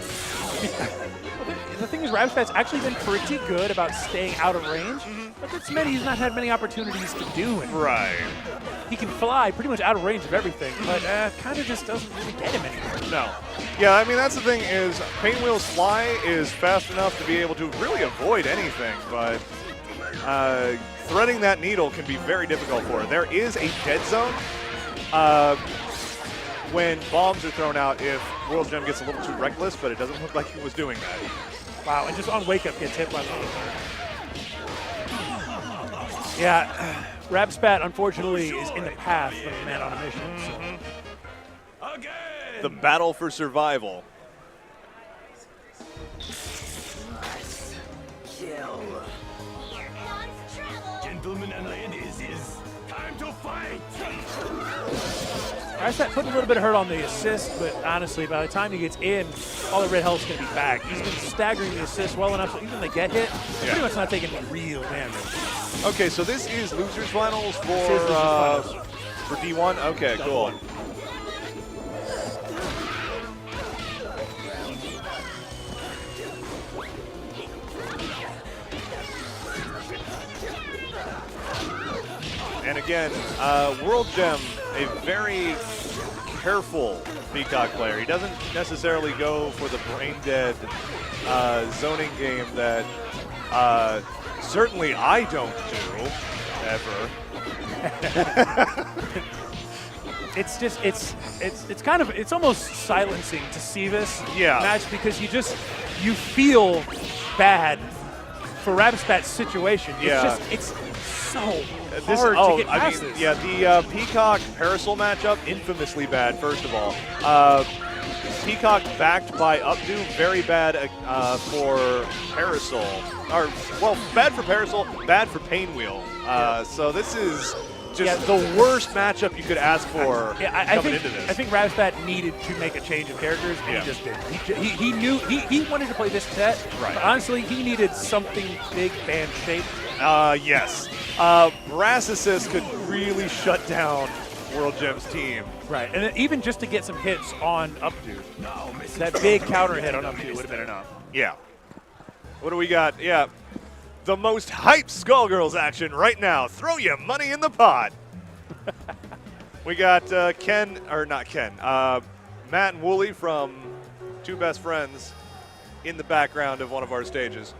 The thing is, Rabspat's actually been pretty good about staying out of range, but that's meant he's not had many opportunities to do it. Right. He can fly pretty much out of range of everything, but kind of just doesn't really get him anywhere. No. Yeah, I mean, that's the thing is Painwheel's fly is fast enough to be able to really avoid anything, but threading that needle can be very difficult for her. There is a dead zone when bombs are thrown out if Worldjem gets a little too reckless, but it doesn't look like he was doing that. Wow, and just on wake up gets hit by the other. Yeah, Rabspat, unfortunately, is in the path of a man on a mission. So. The battle for survival. Kill. Here comes trouble. Gentlemen and ladies, it's time to fight! Rabspat putting a little bit of hurt on the assist, but honestly, by the time he gets in, all the red health's going to be back. He's been staggering the assist well enough, so even when they get hit, pretty much not taking real damage. Okay, so this is losers finals for D1. Okay, cool. And again, Worldjem, a very careful Peacock player. He doesn't necessarily go for the brain-dead zoning game that certainly I don't do, ever. It's kind of, it's almost silencing to see this match because you feel bad for Rabspat's situation. It's so hard to get past this. Yeah, the Peacock Parasol matchup, infamously bad, first of all. Peacock backed by Updo, very bad for Parasol. Or, well, bad for Parasol, bad for Painwheel. So this is just the worst matchup you could ask for coming into this. I think Rabspat needed to make a change of characters, and he just did. He knew he wanted to play this set, but honestly, he needed something big band shaped. Yes. Brass Assist could really shut down Worldjem's team. Right, and then even just to get some hits on Updo, that big counter hit on Updo would have been enough. Yeah. What do we got? Yeah. The most hyped Skullgirls action right now. Throw your money in the pot. We got Matt and Wooly from Two Best Friends in the background of one of our stages.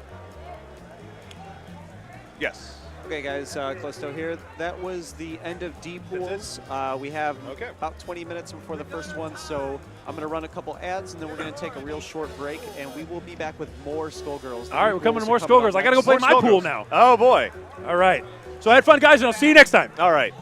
Yes. Okay, guys, Callisto here. That was the end of D pools. We have about 20 minutes before the first one, so I'm going to run a couple ads, and then we're going to take a real short break, and we will be back with more Skullgirls. All right, we're coming to more Skullgirls. I got to go play my pool now. Oh, boy. All right. So I had fun, guys, and I'll see you next time. All right.